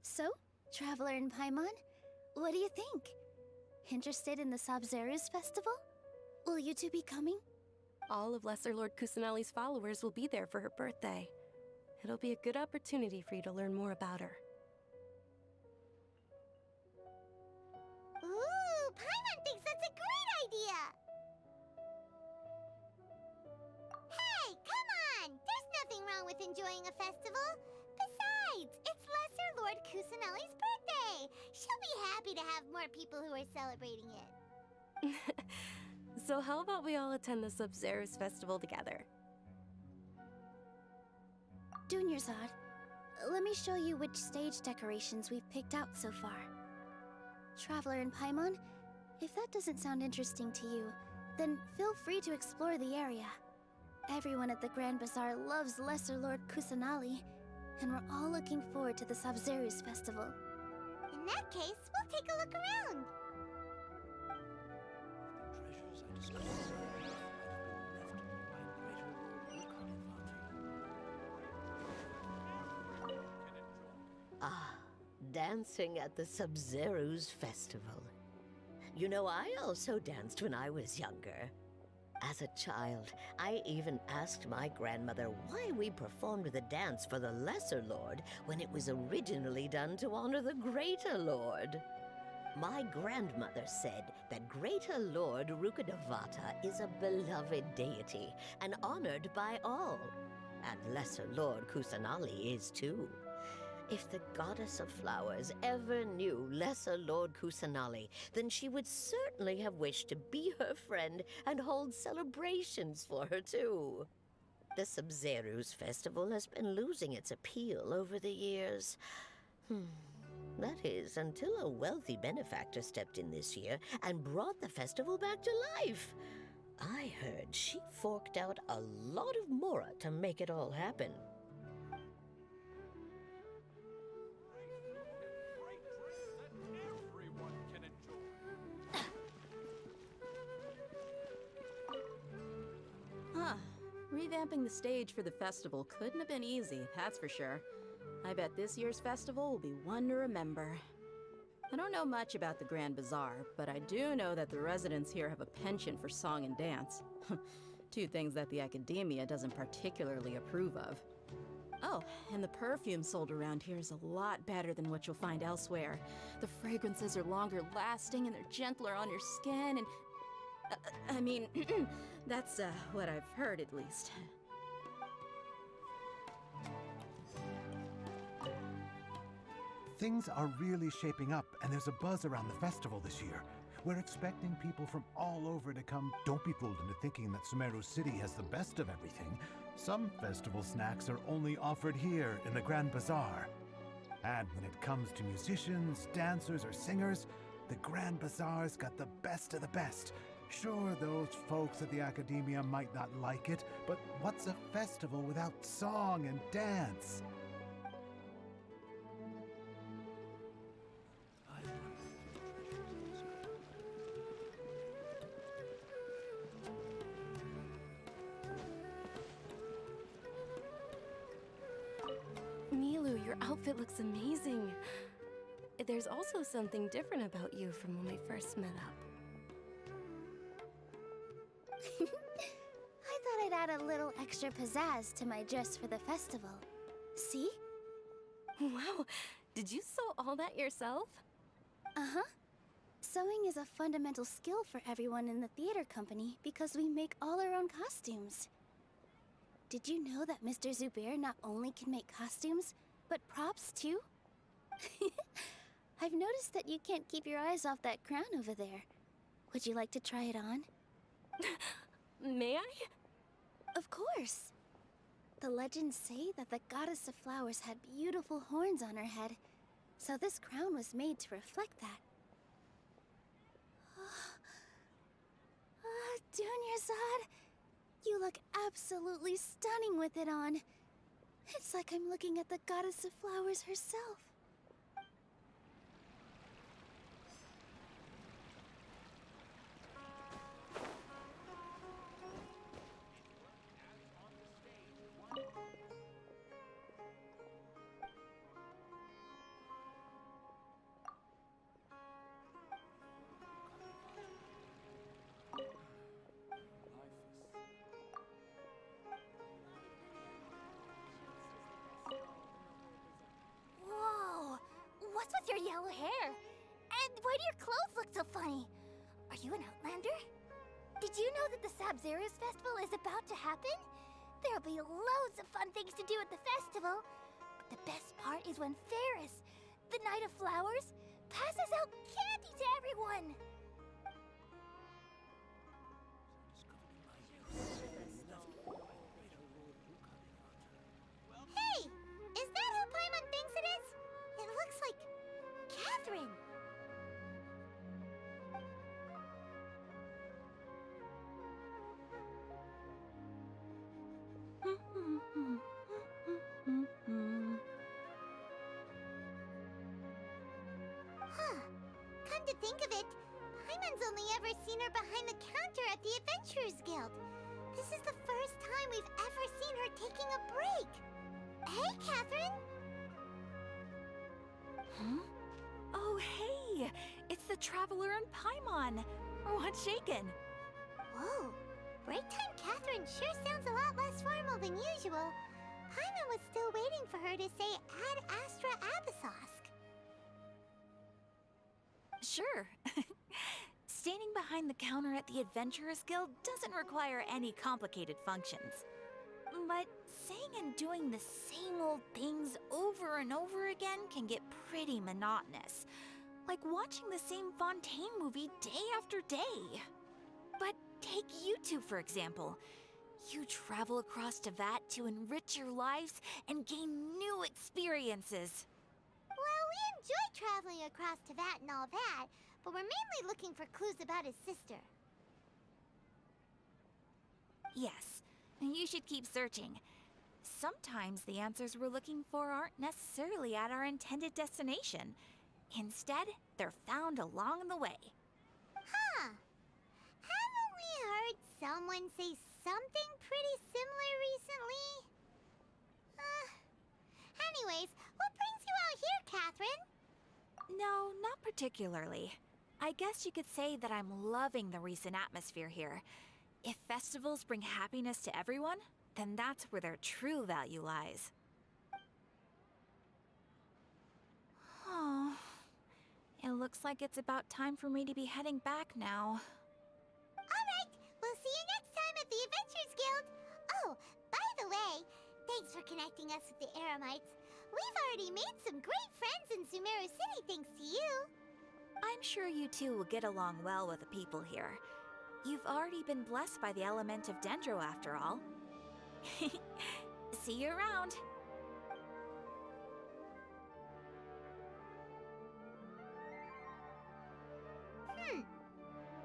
So, Traveler and Paimon, what do you think? Interested in the Sub-Zeros festival? Will you two be coming? All of Lesser Lord Kusanali's followers will be there for her birthday. It'll be a good opportunity for you to learn more about her. Ooh, Paimon thinks that's a great idea! Hey, come on! There's nothing wrong with enjoying a festival. Besides, it's Lesser Lord Kusanali's birthday. She'll be happy to have more people who are celebrating it. So how about we all attend the Sub-Zeros festival together? Dunyarzad, let me show you which stage decorations we've picked out so far. Traveler and Paimon, if that doesn't sound interesting to you, then feel free to explore the area. Everyone at the Grand Bazaar loves Lesser Lord Kusanali, and we're all looking forward to the Sub-Zeros festival. In that case, we'll take a look around. The treasures I discovered might have been left by greater Ah, dancing at the Sub-Zeros festival. You know, I also danced when I was younger. As a child, I even asked my grandmother why we performed the dance for the Lesser Lord when it was originally done to honor the Greater Lord. My grandmother said that Greater Lord Rukkhadevata is a beloved deity and honored by all. And Lesser Lord Kusanali is too. If the Goddess of Flowers ever knew Lesser Lord Kusanali, then she would certainly have wished to be her friend and hold celebrations for her too. The Sub-Zeros festival has been losing its appeal over the years. That is, until a wealthy benefactor stepped in this year and brought the festival back to life. I heard she forked out a lot of mora to make it all happen. Everyone can enjoy. Huh. Revamping the stage for the festival couldn't have been easy, that's for sure. I bet this year's festival will be one to remember. I don't know much about the Grand Bazaar, but I do know that the residents here have a penchant for song and dance. Two things that the academia doesn't particularly approve of. Oh, and the perfume sold around here is a lot better than what you'll find elsewhere. The fragrances are longer lasting and they're gentler on your skin and... I mean, that's what I've heard at least. Things are really shaping up, and there's a buzz around the festival this year. We're expecting people from all over to come. Don't be fooled into thinking that Sumeru City has the best of everything. Some festival snacks are only offered here in the Grand Bazaar. And when it comes to musicians, dancers, or singers, the Grand Bazaar's got the best of the best. Sure, those folks at the academia might not like it, but what's a festival without song and dance? Milu, your outfit looks amazing. There's also something different about you from when we first met up. I thought I'd add a little extra pizzazz to my dress for the festival. See? Wow, did you sew all that yourself? Uh-huh. Sewing is a fundamental skill for everyone in the theater company because we make all our own costumes. Did you know that Mr. Zubair not only can make costumes, but props too? I've noticed that you can't keep your eyes off that crown over there. Would you like to try it on? May I? Of course. The legends say that the goddess of flowers had beautiful horns on her head, so this crown was made to reflect that. Dunyarzad, you look absolutely stunning with it on. It's like I'm looking at the goddess of flowers herself. Whoa! What's with your yellow hair? And why do your clothes look so funny? Are you an Outlander? Did you know that the Sabzeruz festival is about to happen? There'll be loads of fun things to do at the festival. But the best part is when Ferris, the Knight of Flowers, passes out candy to everyone. Hey! Is that who Paimon thinks it is? It looks like Catherine. Huh. Come to think of it, Paimon's only ever seen her behind the counter at the Adventurers Guild. This is the first time we've ever seen her taking a break. Hey, Catherine! Huh? Oh, hey! It's the Traveler and Paimon! What's shaken? Whoa! Break time Catherine sure sounds a lot less formal than usual. Paimon was still waiting for her to say Ad Astra Abyssosque. Sure. Standing behind the counter at the Adventurers Guild doesn't require any complicated functions. But saying and doing the same old things over and over again can get pretty monotonous. Like watching the same Fontaine movie day after day. But take you two, for example. You travel across Tevat to enrich your lives and gain new experiences. Well, we enjoy traveling across Tevat and all that, but we're mainly looking for clues about his sister. Yes, you should keep searching. Sometimes the answers we're looking for aren't necessarily at our intended destination. Instead, they're found along the way. Huh. Haven't we heard someone say something pretty similar recently? Anyways, No, not particularly. I guess you could say that I'm loving the recent atmosphere here. If festivals bring happiness to everyone, then that's where their true value lies. Oh, it looks like it's about time for me to be heading back now. Alright, we'll see you next time at the Adventures Guild. Oh, by the way, thanks for connecting us with the Eremites. We've already made some great friends in Sumeru City thanks to you. I'm sure you two will get along well with the people here. You've already been blessed by the element of Dendro after all. See you around.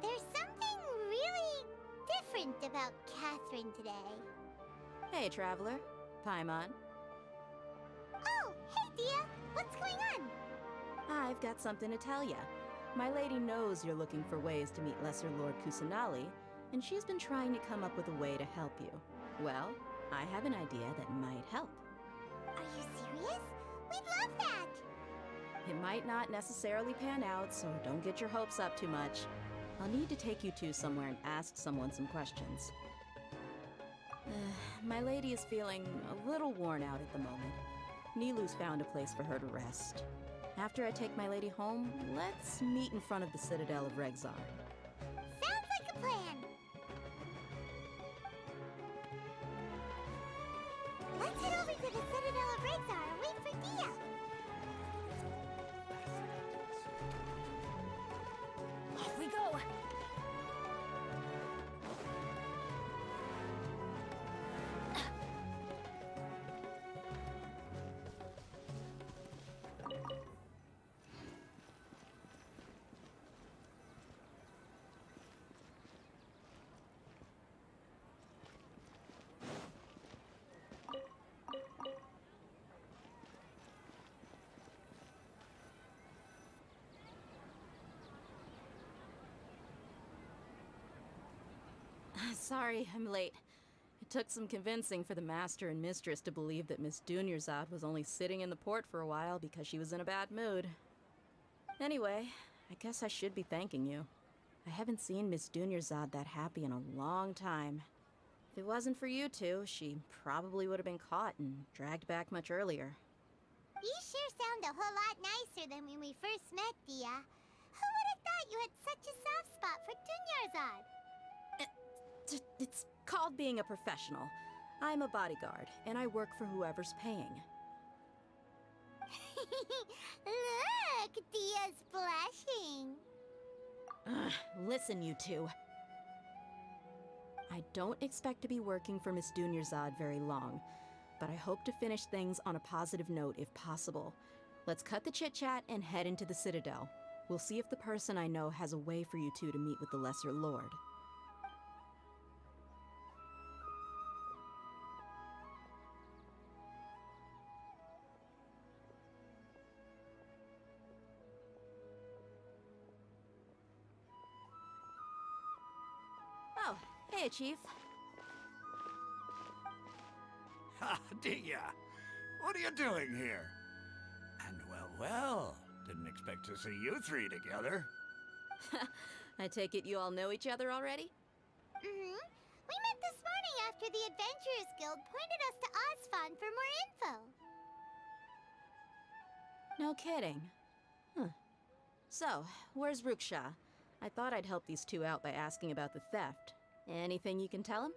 There's something really different about Catherine today. Hey, Traveler. Paimon. Oh, hey, Dia. What's going on? I've got something to tell ya. My lady knows you're looking for ways to meet Lesser Lord Kusanali, and she's been trying to come up with a way to help you. Well, I have an idea that might help. Are you serious? We'd love that! It might not necessarily pan out, so don't get your hopes up too much. I'll need to take you two somewhere and ask someone some questions. My lady is feeling a little worn out at the moment. Nilu's found a place for her to rest. After I take my lady home, let's meet in front of the Citadel of Regzar. Sounds like a plan! Let's head over to the Citadel of Regzar and wait for Dia! Off we go! Sorry, I'm late. It took some convincing for the Master and Mistress to believe that Miss Dunyarzad was only sitting in the port for a while because she was in a bad mood. Anyway, I guess I should be thanking you. I haven't seen Miss Dunyarzad that happy in a long time. If it wasn't for you two, she probably would have been caught and dragged back much earlier. You sure sound a whole lot nicer than when we first met, Dia. Who would have thought you had such a soft spot for Dunyarzad? It's called being a professional. I'm a bodyguard, and I work for whoever's paying. Look, Dia's blushing. Listen, you two. I don't expect to be working for Miss Dunyarzad very long, but I hope to finish things on a positive note if possible. Let's cut the chit-chat and head into the Citadel. We'll see if the person I know has a way for you two to meet with the Lesser Lord. Oh, hey, Chief. Ha, Dia! What are you doing here? And well, didn't expect to see you three together. I take it you all know each other already? We met this morning after the Adventurers Guild pointed us to Osfon for more info. No kidding. Huh. So, where's Ruksha? I thought I'd help these two out by asking about the theft. Anything you can tell him?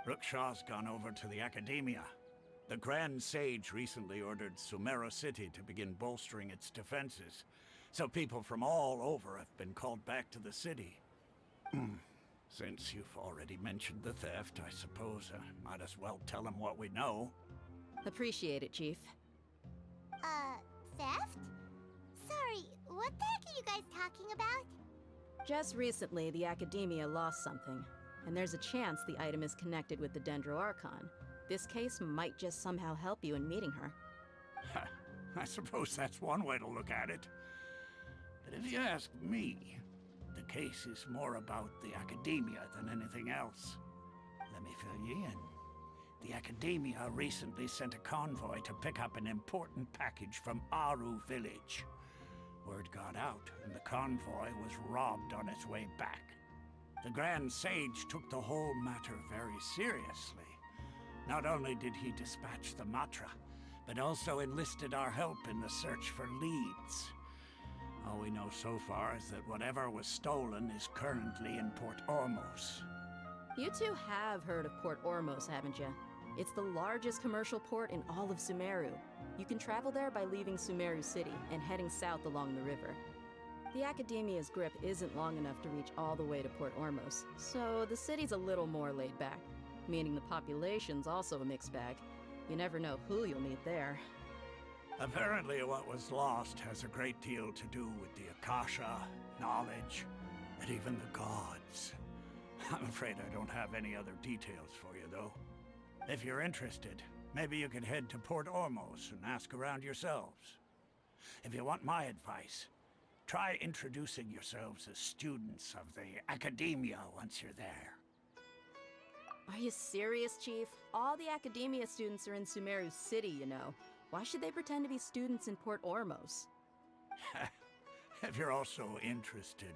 Ruksha's gone over to the Academia. The Grand Sage recently ordered Sumeru City to begin bolstering its defenses, so people from all over have been called back to the city. Since you've already mentioned the theft, I suppose I might as well tell him what we know. Appreciate it, Chief. Theft? Sorry, what the heck are you guys talking about? Just recently, the Academia lost something, and there's a chance the item is connected with the Dendro Archon. This case might just somehow help you in meeting her. I suppose that's one way to look at it. But if you ask me, the case is more about the Academia than anything else. Let me fill you in. The Academia recently sent a convoy to pick up an important package from Aru village. Word got out, and the convoy was robbed on its way back. The Grand Sage took the whole matter very seriously. Not only did he dispatch the Matra, but also enlisted our help in the search for leads. All we know so far is that whatever was stolen is currently in Port Ormos. You two have heard of Port Ormos, haven't you? It's the largest commercial port in all of Sumeru. You can travel there by leaving Sumeru City and heading south along the river. The Academia's grip isn't long enough to reach all the way to Port Ormos, so the city's a little more laid back, meaning the population's also a mixed bag. You never know who you'll meet there. Apparently what was lost has a great deal to do with the Akasha, knowledge, and even the gods. I'm afraid I don't have any other details for you, though. If you're interested, maybe you could head to Port Ormos and ask around yourselves. If you want my advice, try introducing yourselves as students of the Academia once you're there. Are you serious, Chief? All the Academia students are in Sumeru City, you know. Why should they pretend to be students in Port Ormos? If you're also interested,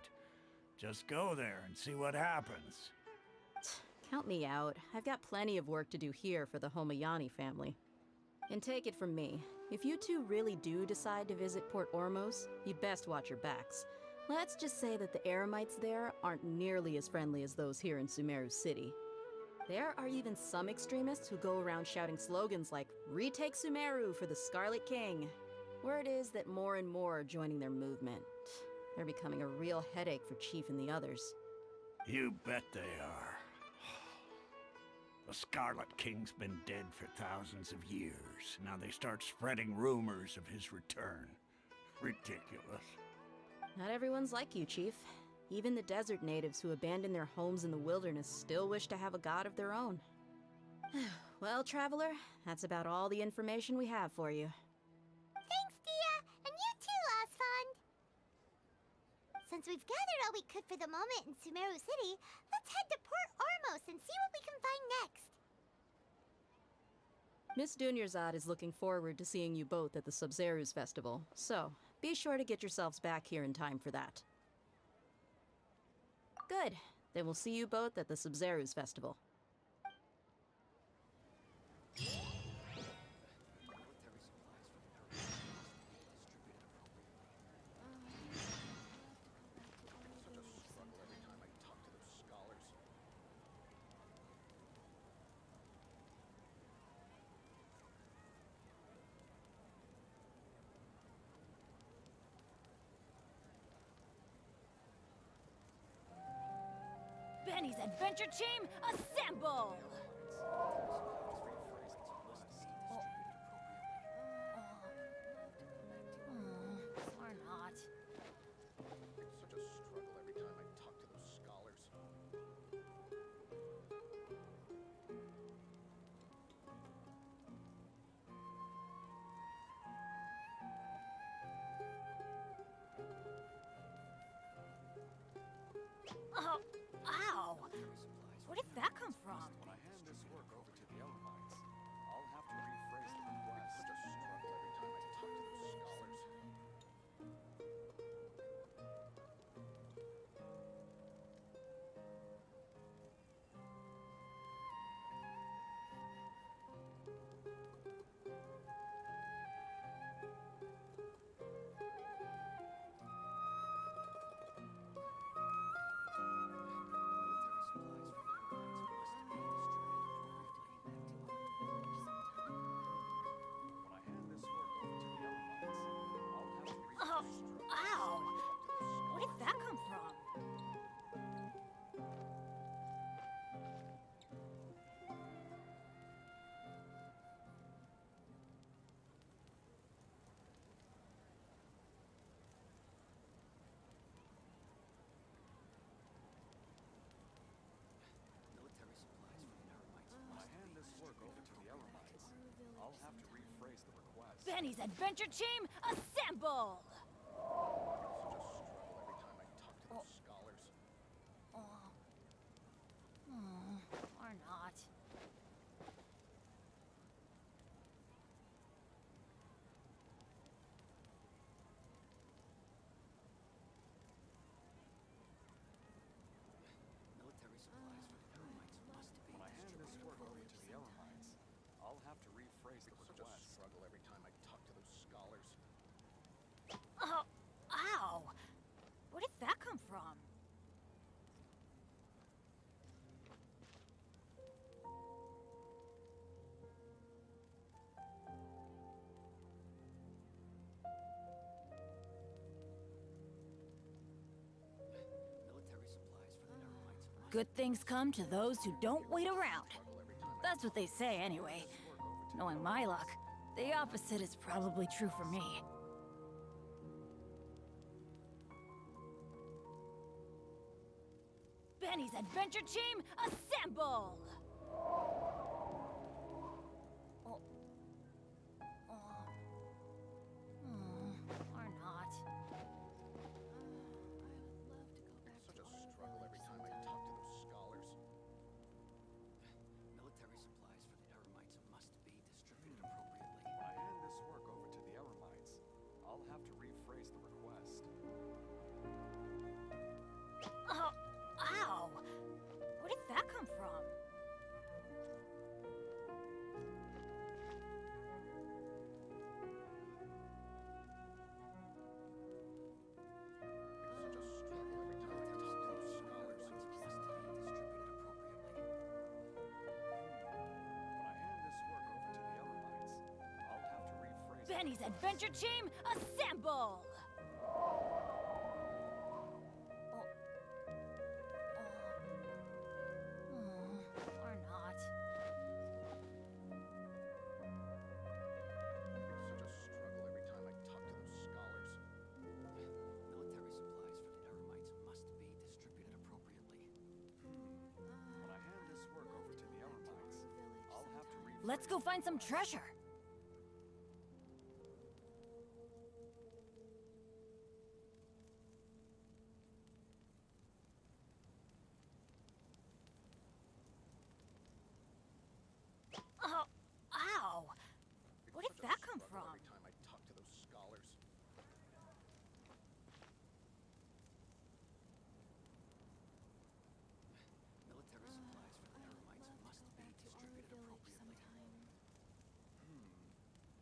just go there and see what happens. Count me out. I've got plenty of work to do here for the Homayani family. And take it from me, if you two really do decide to visit Port Ormos, you'd best watch your backs. Let's just say that the Eremites there aren't nearly as friendly as those here in Sumeru City. There are even some extremists who go around shouting slogans like, "Retake Sumeru for the Scarlet King." Word is that more and more are joining their movement. They're becoming a real headache for Chief and the others. You bet they are. The Scarlet King's been dead for thousands of years. Now they start spreading rumors of his return. Ridiculous. Not everyone's like you, Chief. Even the desert natives who abandoned their homes in the wilderness still wish to have a god of their own. Well, Traveler, that's about all the information we have for you. Thanks, Dia! And you too, Osfond! Since we've gathered all we could for the moment in Sumeru City, let's head to Port Ormos and see what we can find next. Miss Dunyarzad is looking forward to seeing you both at the Sub-Zeru's festival, so be sure to get yourselves back here in time for that. Good. Then we'll see you both at the Sub-Zeru's festival. Benny's Adventure Team, assemble! Or not. It's such a struggle every time I talk to those scholars. Oh, ow! Where did that come from? When I hand this work over to the Elamites, I'll have to rephrase the request. It's such a struggle every time I talk to those scholars. Oh, ow! Where did that come from? Military supplies from the Eremites. When I hand this work over to the Elamites, I'll have to rephrase the request. Benny's Adventure Team, assemble! Or not. Good things come to those who don't wait around. That's what they say anyway. Knowing my luck, the opposite is probably true for me. Benny's Adventure Team, assemble! Or not. Such a struggle every time I talk to those scholars. Military supplies for the Eremites must be distributed appropriately. When I hand this work over to the Eremites, I'll have to rephrase the request. Oh, ow! Where did that come from? Such a struggle every time I talk to those scholars. When I hand this work over to the Eremites, I'll have to rephrase Benny's Adventure Team, assemble! Or not. Such a struggle every time I talk to those scholars. Military supplies for the Eremites must be distributed appropriately. When I hand this work over to the Eremites, I'll have to rephrase. Let's go find some treasure. Oh, ow! Where did that come from? Every time I talk to those scholars. Military supplies for the Eremites must be distributed appropriately.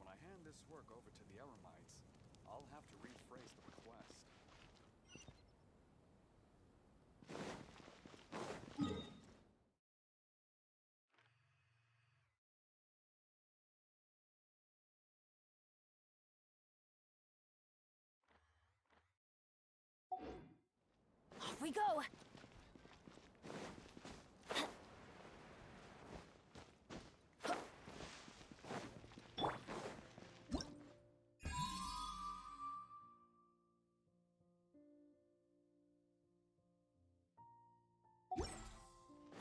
When I hand this work over to the Eremites, I'll have to rephrase the request. Off we go!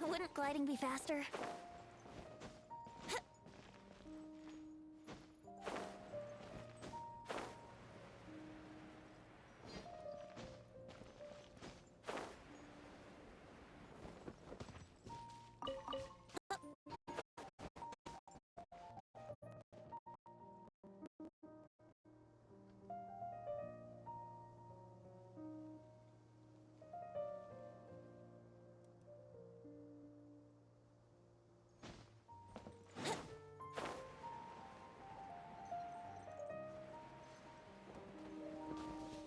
Wouldn't gliding be faster?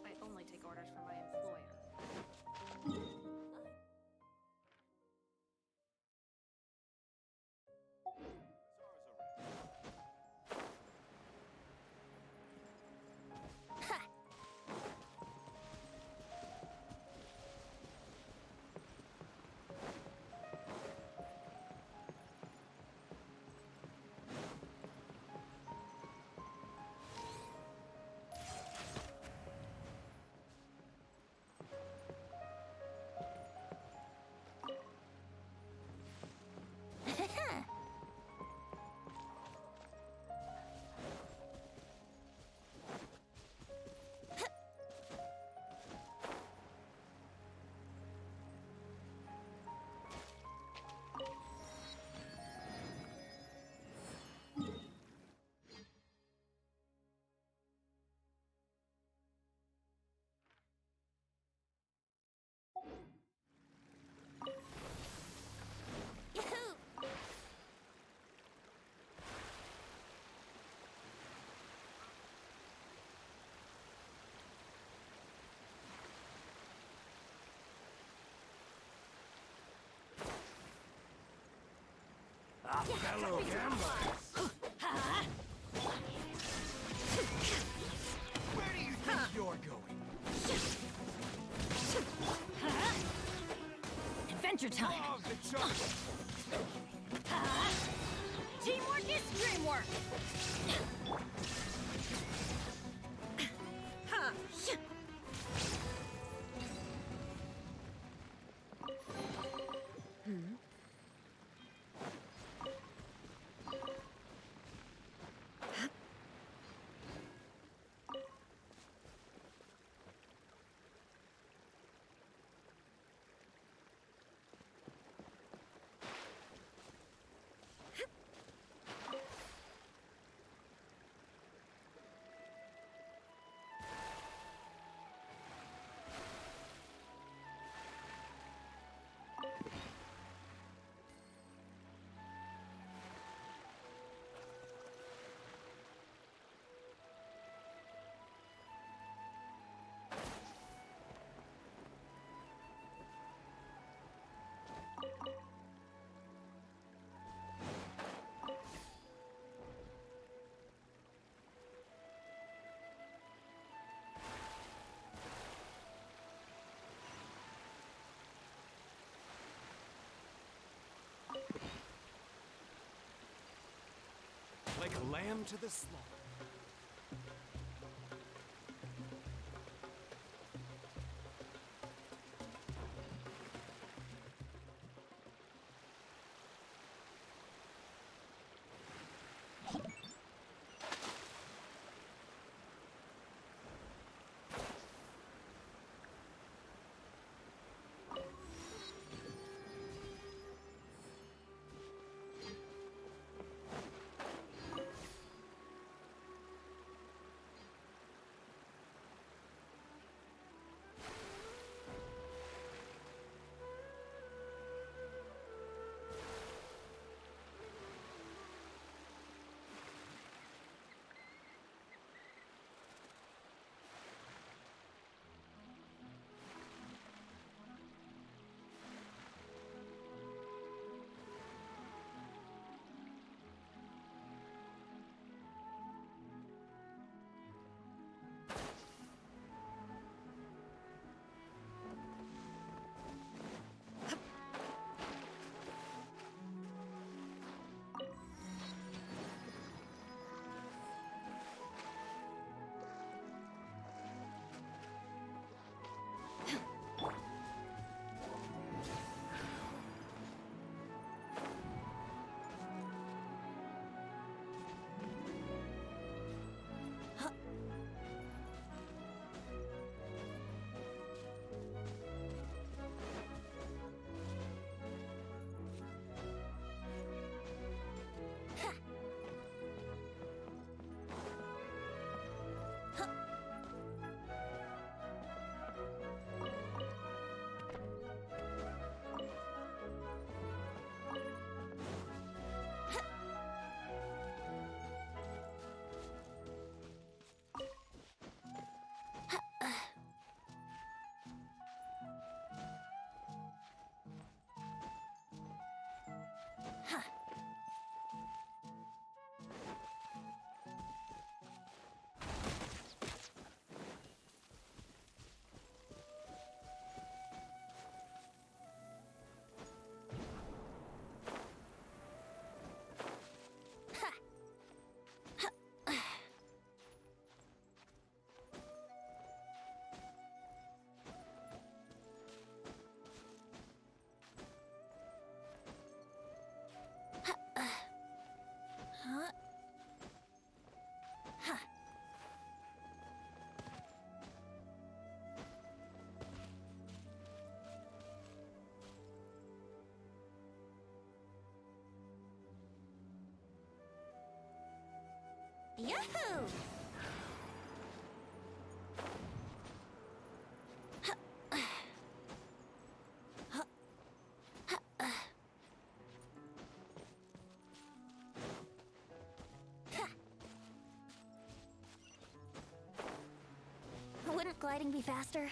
I only take orders from my employer. Fellow gamblers! Where do you think you're going? adventure time! Love the charge. Teamwork is dreamwork! Ha! Like a lamb to the slaughter. Yahoo! Wouldn't gliding be faster?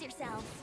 Brace yourselves!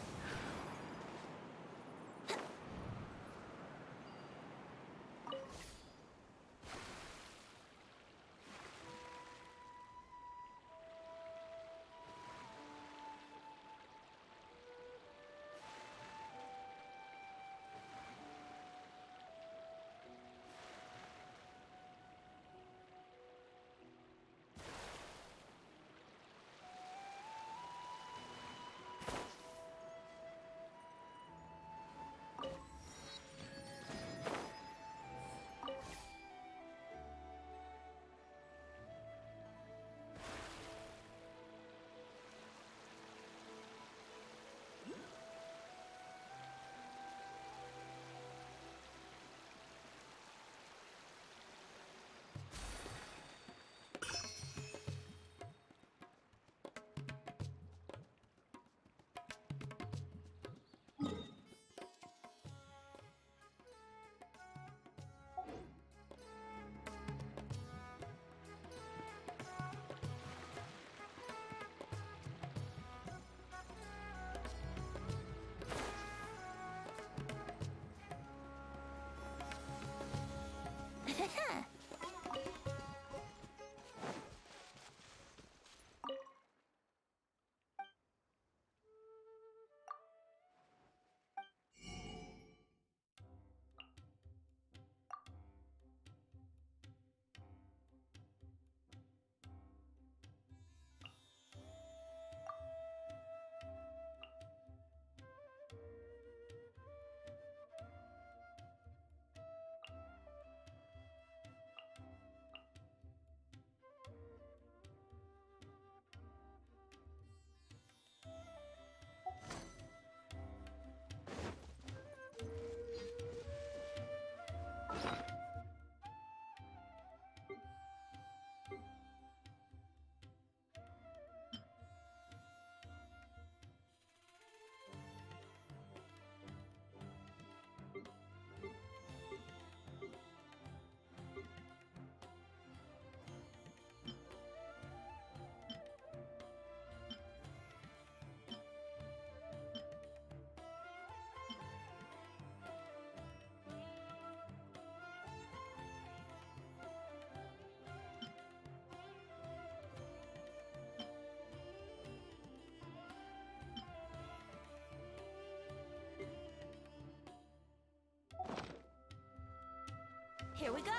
Here we go!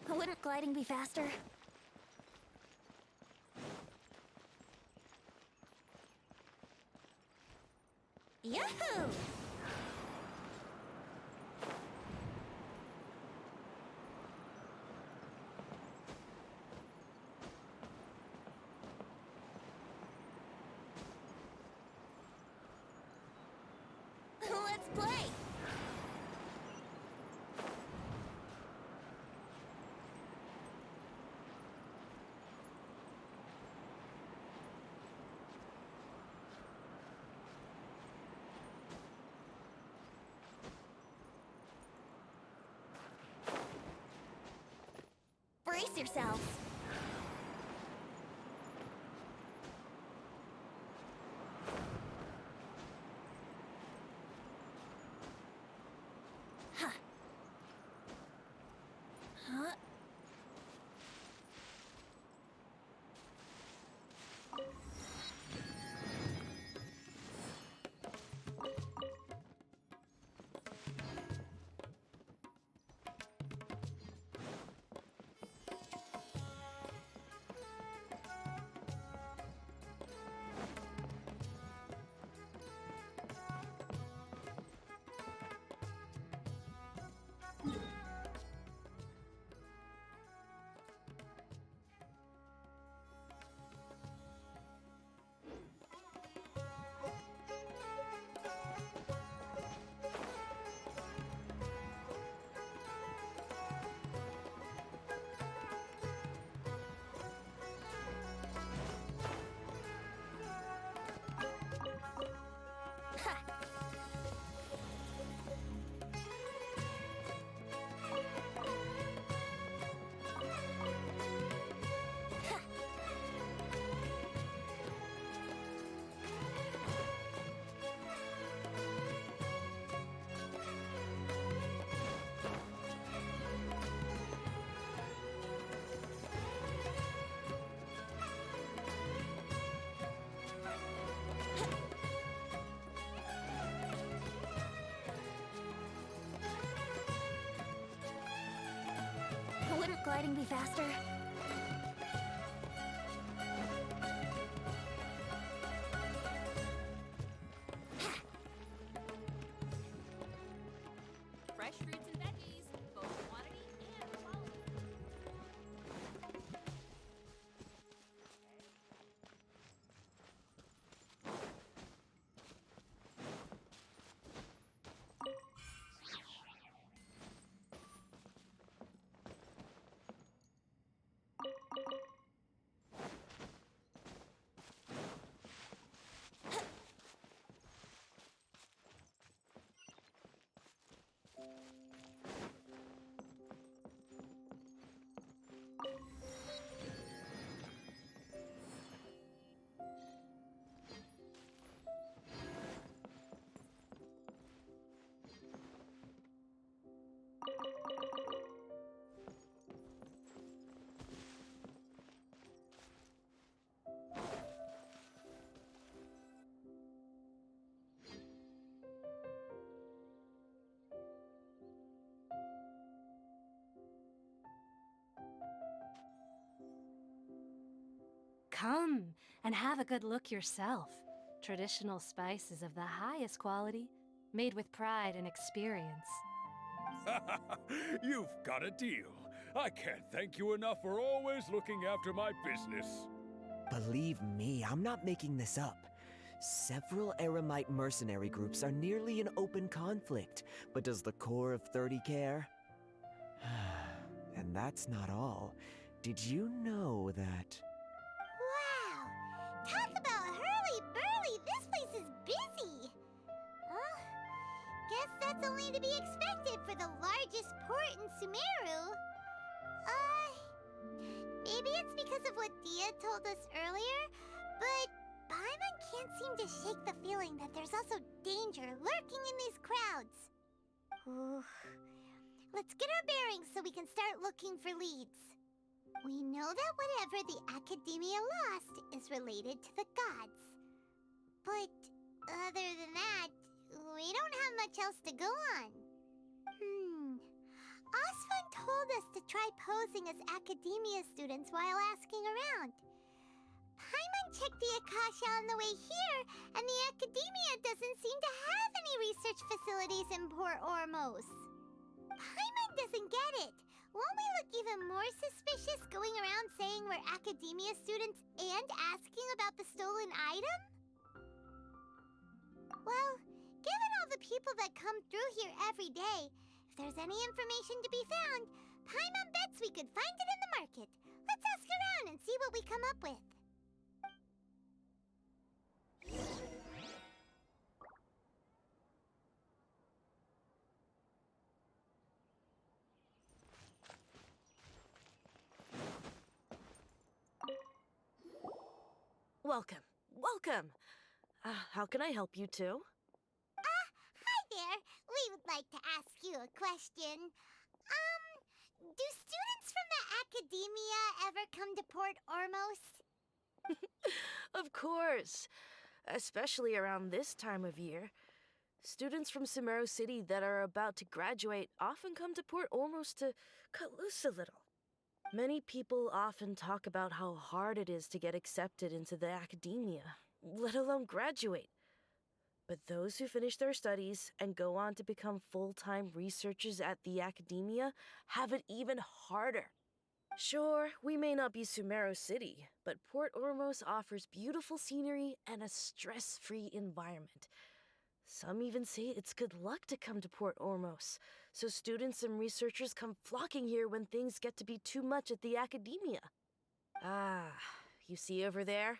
Wouldn't gliding be faster? Yahoo! Let's play! Brace yourselves! Huh. Huh? gliding be faster? Fresh fruits and veggies, both quantity and quality. Come and have a good look yourself. Traditional spices of the highest quality, made with pride and experience. You've got a deal. I can't thank you enough for always looking after my business. Believe me, I'm not making this up. Several Eremite mercenary groups are nearly in open conflict, but does the core of 30 care? And that's not all. Did you know that... Wow! Talk about hurly-burly! This place is busy! Well, guess that's only to be expected for the largest port in Sumeru. Maybe it's because of what Dia told us earlier, but Paimon can't seem to shake the feeling that there's also danger lurking in these crowds. Ooh. Let's get our bearings so we can start looking for leads. We know that whatever the Academia lost is related to the gods. But other than that, we don't have much else to go on. Osvan told us to try posing as Academia students while asking around. Paimon checked the Akasha on the way here, and the Academia doesn't seem to have any research facilities in Port Ormos. Paimon doesn't get it. Won't we look even more suspicious going around saying we're Academia students and asking about the stolen item? Well, given all the people that come through here every day, if there's any information to be found, Paimon bets we could find it in the market. Let's ask around and see what we come up with. Welcome. Welcome. How can I help you two? Hi there. We would like to ask you a question. Do students from the Academia ever come to Port Ormos? Of course. Especially around this time of year. Students from Sumeru City that are about to graduate often come to Port Ormos to cut loose a little. Many people often talk about how hard it is to get accepted into the Academia, let alone graduate. But those who finish their studies and go on to become full-time researchers at the Academia have it even harder. Sure, we may not be Sumeru City, but Port Ormos offers beautiful scenery and a stress-free environment. Some even say it's good luck to come to Port Ormos, so students and researchers come flocking here when things get to be too much at the Academia. Ah, you see over there?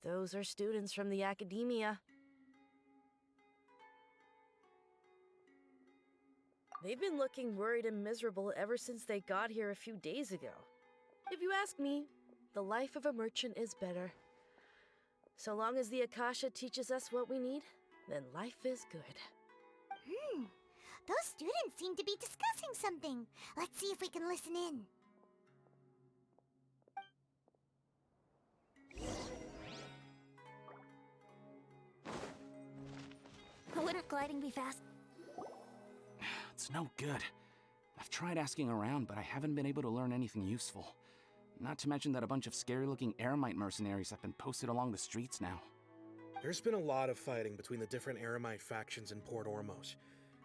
Those are students from the Academia. They've been looking worried and miserable ever since they got here a few days ago. If you ask me, the life of a merchant is better. So long as the Akasha teaches us what we need, then life is good. Those students seem to be discussing something. Let's see if we can listen in. Wouldn't gliding be fast? It's no good. I I've tried asking around, but I haven't been able to learn anything useful. Not to mention that a bunch of scary-looking Eremite mercenaries have been posted along the streets now. There's been a lot of fighting between the different Eremite factions in Port Ormos.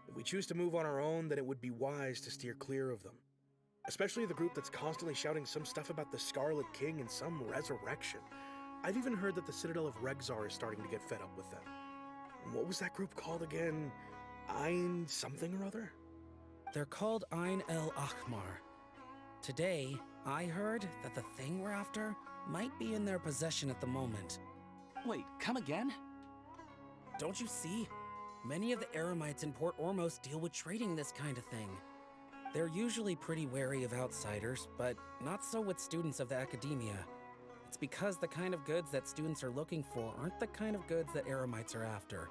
If we choose to move on our own, then it would be wise to steer clear of them. Especially the group that's constantly shouting some stuff about the Scarlet King and some resurrection. I've even heard that the Citadel of Regzar is starting to get fed up with them. What was that group called again? Ein something or other? They're called Ein El Akhmar. Today, I heard that the thing we're after might be in their possession at the moment. Wait, come again? Don't you see? Many of the Eremites in Port Ormos deal with trading this kind of thing. They're usually pretty wary of outsiders, but not so with students of the academia. It's because the kind of goods that students are looking for aren't the kind of goods that Eremites are after.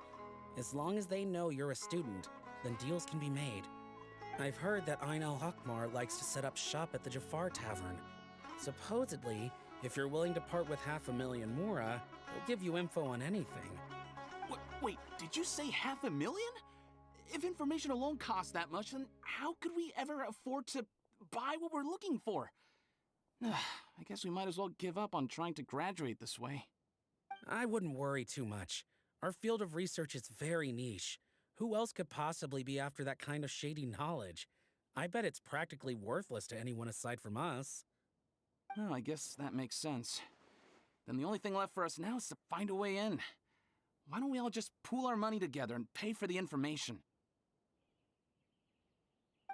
As long as they know you're a student, then deals can be made. I've heard that Ein El Hakmar likes to set up shop at the Jafar Tavern. Supposedly, if you're willing to part with 500,000 Mora, he'll give you info on anything. Wait, did you say 500,000? If information alone costs that much, then how could we ever afford to buy what we're looking for? I guess we might as well give up on trying to graduate this way. I wouldn't worry too much. Our field of research is very niche. Who else could possibly be after that kind of shady knowledge? I bet it's practically worthless to anyone aside from us. Oh, I guess that makes sense. Then the only thing left for us now is to find a way in. Why don't we all just pool our money together and pay for the information?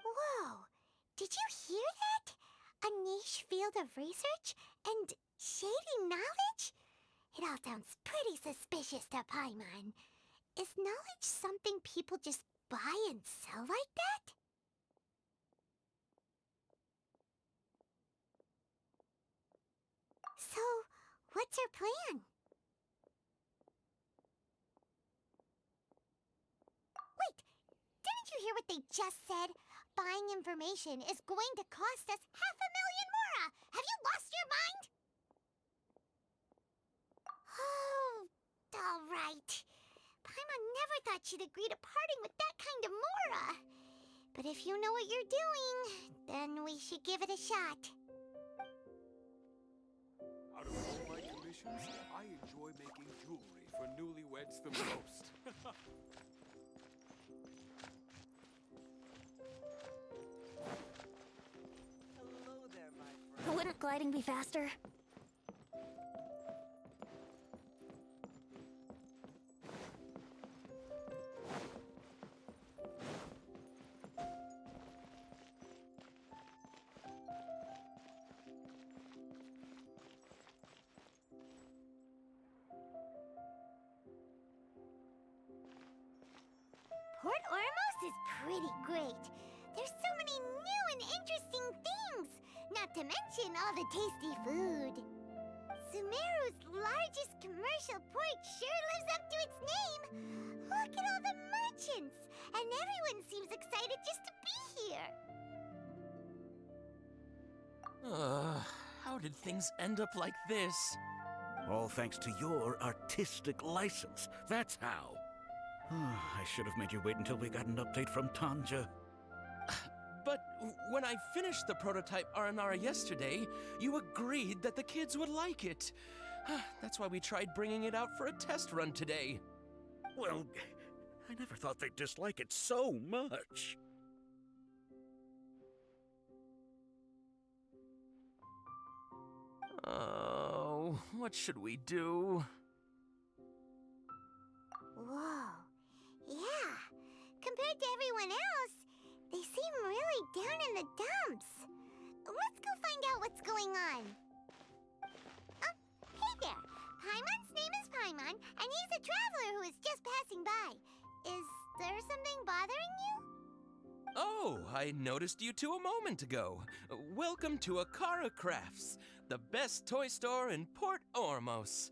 Whoa! Did you hear that? A niche field of research and shady knowledge? It all sounds pretty suspicious to Paimon. Is knowledge something people just buy and sell like that? So, what's your plan? Wait, didn't you hear what they just said? Buying information is going to cost us 500,000 Mora! Have you lost your mind? Oh, all right. Paimon never thought she'd agree to parting with that kind of Mora. But if you know what you're doing, then we should give it a shot. Out of all my commissions, I enjoy making jewelry for newlyweds the most. Wouldn't gliding be faster? Port Ormos is pretty great. There's so many new and interesting things, not to mention all the tasty food. Sumeru's largest commercial port sure lives up to its name. Look at all the merchants, and everyone seems excited just to be here. How did things end up like this? All thanks to your artistic license. That's how. I should have made you wait until we got an update from Tanja. But when I finished the prototype Aranara yesterday, you agreed that the kids would like it. That's why we tried bringing it out for a test run today. Well, I never thought they'd dislike it so much. Oh, what should we do? Whoa. Yeah. Compared to everyone else, they seem really down in the dumps. Let's go find out what's going on. Hey there. Paimon's name is Paimon, and he's a traveler who is just passing by. Is there something bothering you? Oh, I noticed you two a moment ago. Welcome to Akara Crafts, the best toy store in Port Ormos.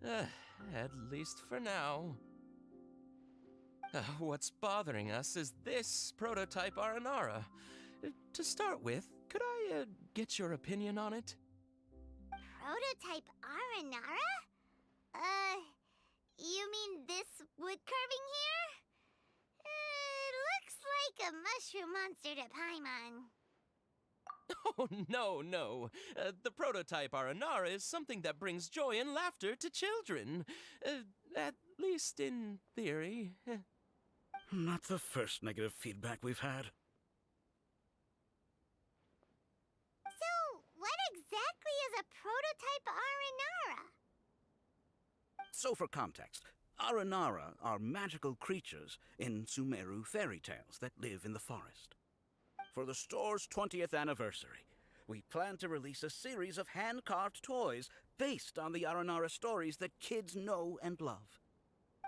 At least for now. What's bothering us is this prototype Aranara. To start with, could I get your opinion on it? Prototype Aranara? You mean this wood carving here? It looks like a mushroom monster to Paimon. Oh, no, no. The prototype Aranara is something that brings joy and laughter to children. At least in theory. Not the first negative feedback we've had. So, what exactly is a prototype Aranara? So for context, Aranara are magical creatures in Sumeru fairy tales that live in the forest. For the store's 20th anniversary, we plan to release a series of hand-carved toys based on the Aranara stories that kids know and love.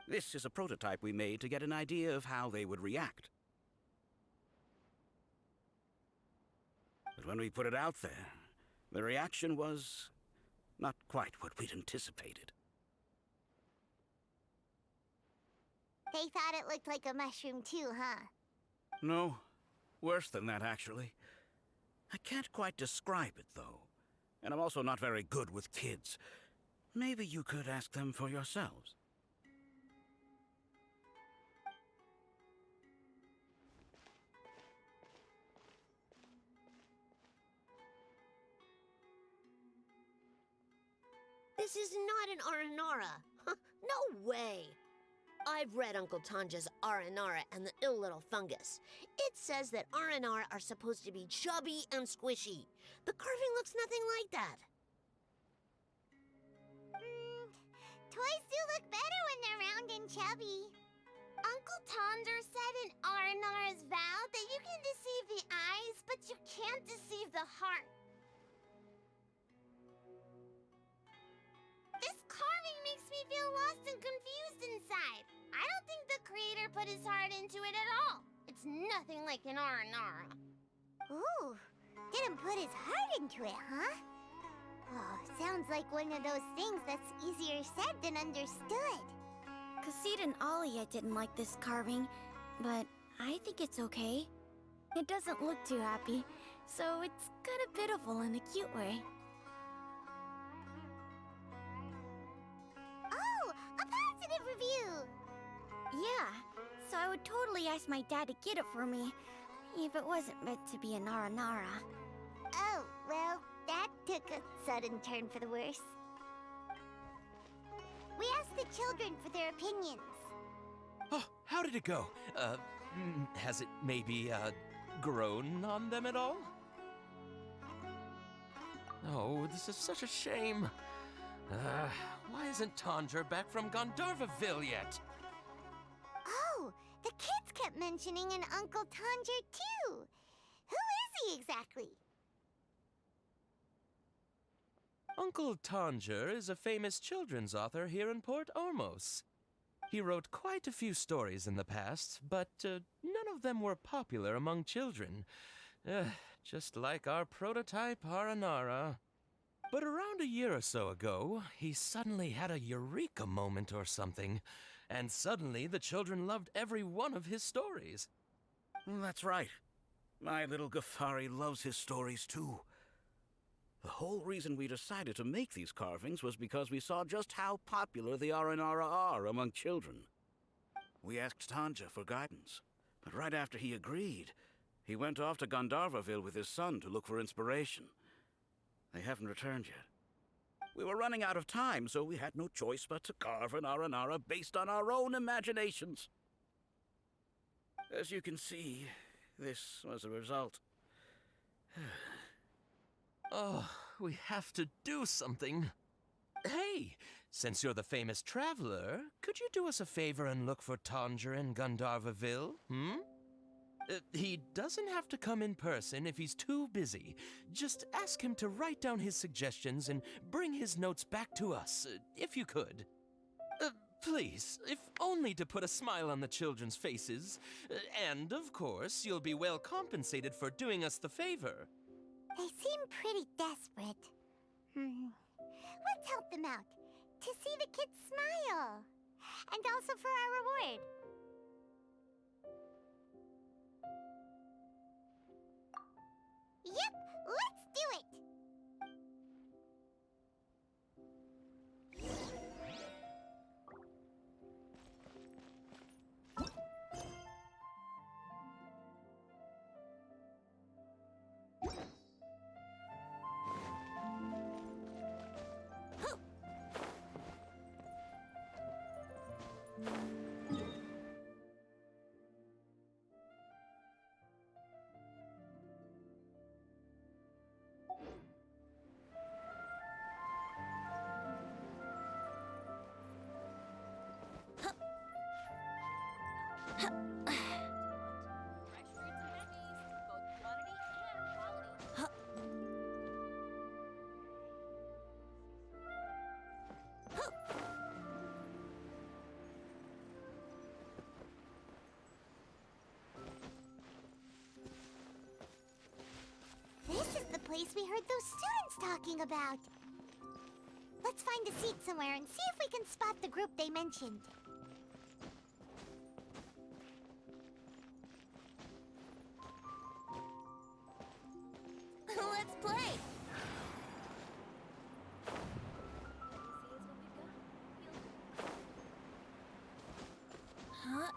This is a prototype we made to get an idea of how they would react. But when we put it out there, the reaction was not quite what we'd anticipated. They thought it looked like a mushroom too, huh? No, worse than that, actually. I can't quite describe it, though. And I'm also not very good with kids. Maybe you could ask them for yourselves. This is not an Aranara. No way. I've read Uncle Tanja's Aranara and the Ill Little Fungus. It says that Aranara are supposed to be chubby and squishy. The carving looks nothing like that. Toys do look better when they're round and chubby. Uncle Tonder said in Aranara's vow that you can deceive the eyes, but you can't deceive the heart. This carving makes me feel lost and confused inside. I don't think the creator put his heart into it at all. It's nothing like an Aranara. Ooh, didn't put his heart into it, huh? Oh, sounds like one of those things that's easier said than understood. Cassid and Alia didn't like this carving, but I think it's okay. It doesn't look too happy, so it's kind of pitiful in a cute way. Oh, a positive review! Yeah, so I would totally ask my dad to get it for me, if it wasn't meant to be an Aranara. Oh, well, that took a sudden turn for the worse. We asked the children for their opinions. Oh, how did it go? Has it maybe, grown on them at all? Oh, this is such a shame. Why isn't Tondra back from Gandharvaville yet? Oh, the kids kept mentioning an Uncle Tanger, too. Who is he exactly? Uncle Tanger is a famous children's author here in Port Ormos. He wrote quite a few stories in the past, but none of them were popular among children. Just like our prototype Aranara. But around a year or so ago, he suddenly had a eureka moment or something, and suddenly the children loved every one of his stories. That's right. My little Ghaffari loves his stories too. The whole reason we decided to make these carvings was because we saw just how popular the Aranara are among children. We asked Tanja for guidance, but right after he agreed, he went off to Gandharvaville with his son to look for inspiration. They haven't returned yet. We were running out of time, so we had no choice but to carve an Aranara based on our own imaginations. As you can see, this was the result. Oh, we have to do something. Hey, since you're the famous traveler, could you do us a favor and look for Tanger in Gandharvaville, he doesn't have to come in person if he's too busy. Just ask him to write down his suggestions and bring his notes back to us, if you could. Please, if only to put a smile on the children's faces. And, of course, you'll be well compensated for doing us the favor. They seem pretty desperate. Let's help them out. To see the kids smile. And also for our reward. Yep, let's do it! place we heard those students talking about. Let's find a seat somewhere and see if we can spot the group they mentioned. Let's play! Huh?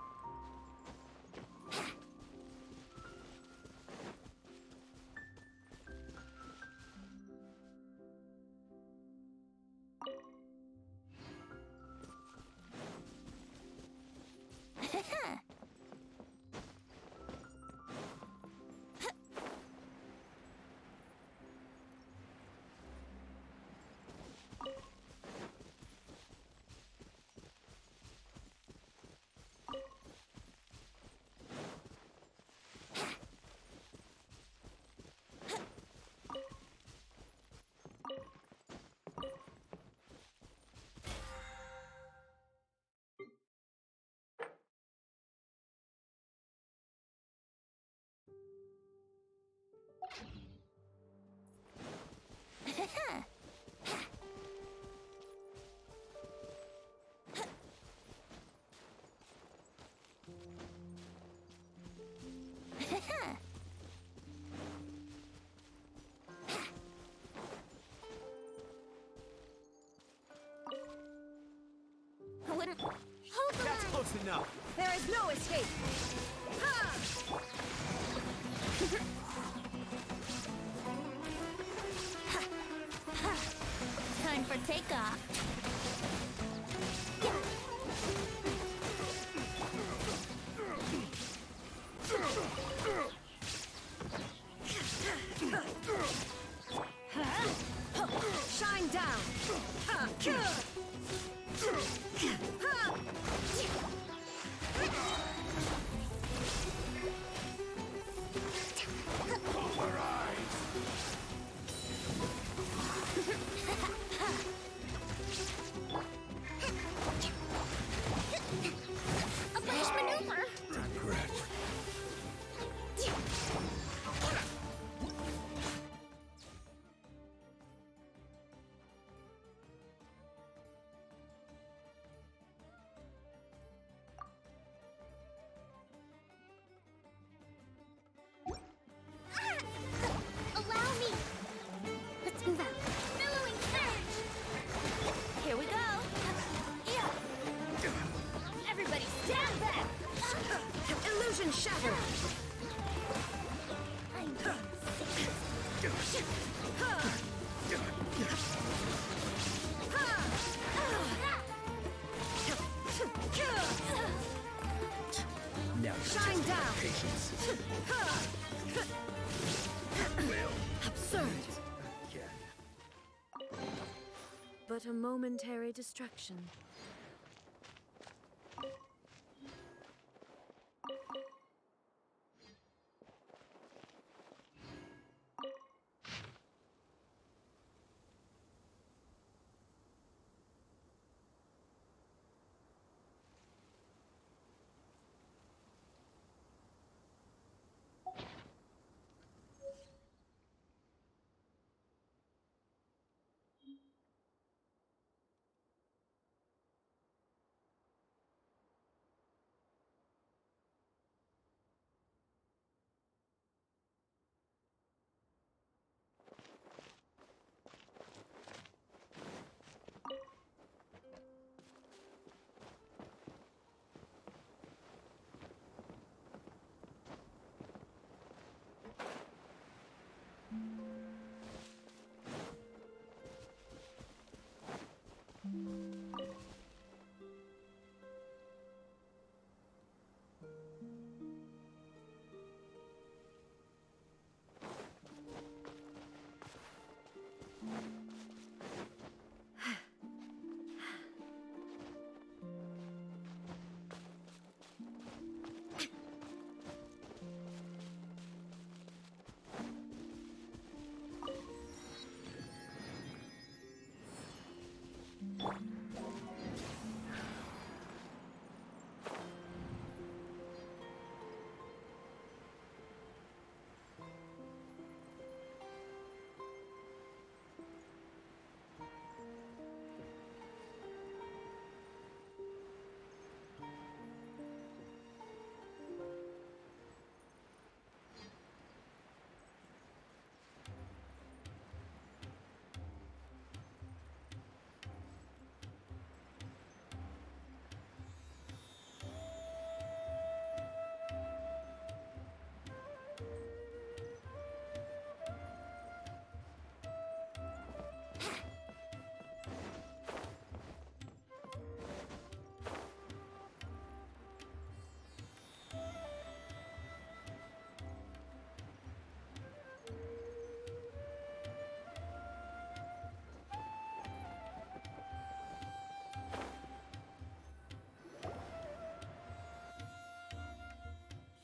Hold the That's line! close enough. There is no escape! Time for takeoff. Shine down! A flash maneuver! Allow me! Let's move out. Billowing surge! Here we go! Everybody stand back! Illusion shattered! Now Shine down! patience. Absurd! But a momentary distraction.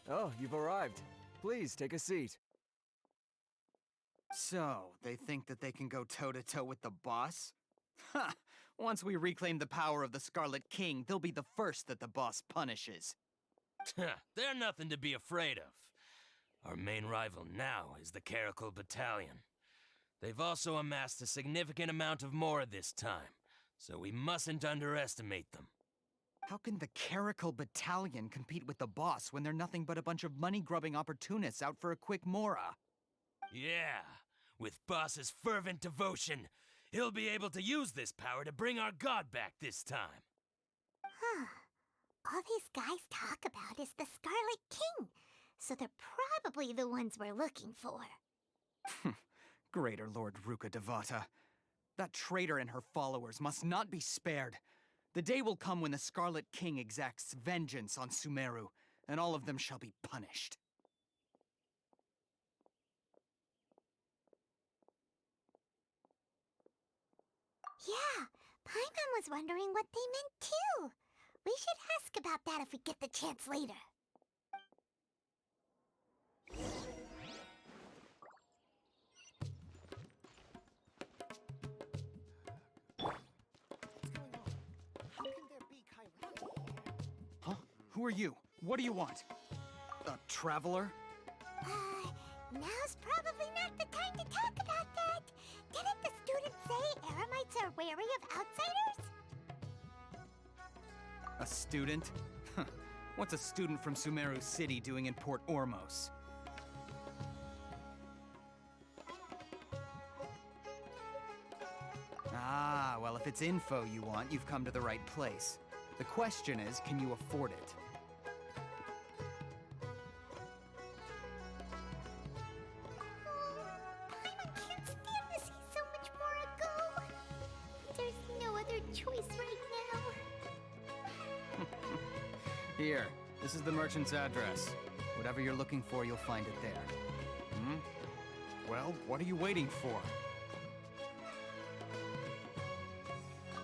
Oh, you've arrived. Please, take a seat. So, they think that they can go toe-to-toe with the boss? Ha! Once we reclaim the power of the Scarlet King, they'll be the first that the boss punishes. They're nothing to be afraid of. Our main rival now is the Caracal Battalion. They've also amassed a significant amount of Mora this time, so we mustn't underestimate them. How can the Caracal Battalion compete with the boss when they're nothing but a bunch of money-grubbing opportunists out for a quick Mora? Yeah, with Boss's fervent devotion, he'll be able to use this power to bring our god back this time. Huh. All these guys talk about is the Scarlet King, so they're probably the ones we're looking for. Greater Lord Ruka Devata. That traitor and her followers must not be spared. The day will come when the Scarlet King exacts vengeance on Sumeru, and all of them shall be punished. Yeah, Paimon was wondering what they meant too. We should ask about that if we get the chance later. Huh? Who are you? What do you want? A traveler? Now's probably not the time to talk about that. Didn't the students say Eremites are wary of outsiders? A student? What's a student from Sumeru City doing in Port Ormos? Ah, well, if it's info you want, you've come to the right place. The question is, can you afford it? Paimon can't stand to see so much more go. But there's no other choice right now. Here, this is the merchant's address. Whatever you're looking for, you'll find it there. Hmm? Well, what are you waiting for?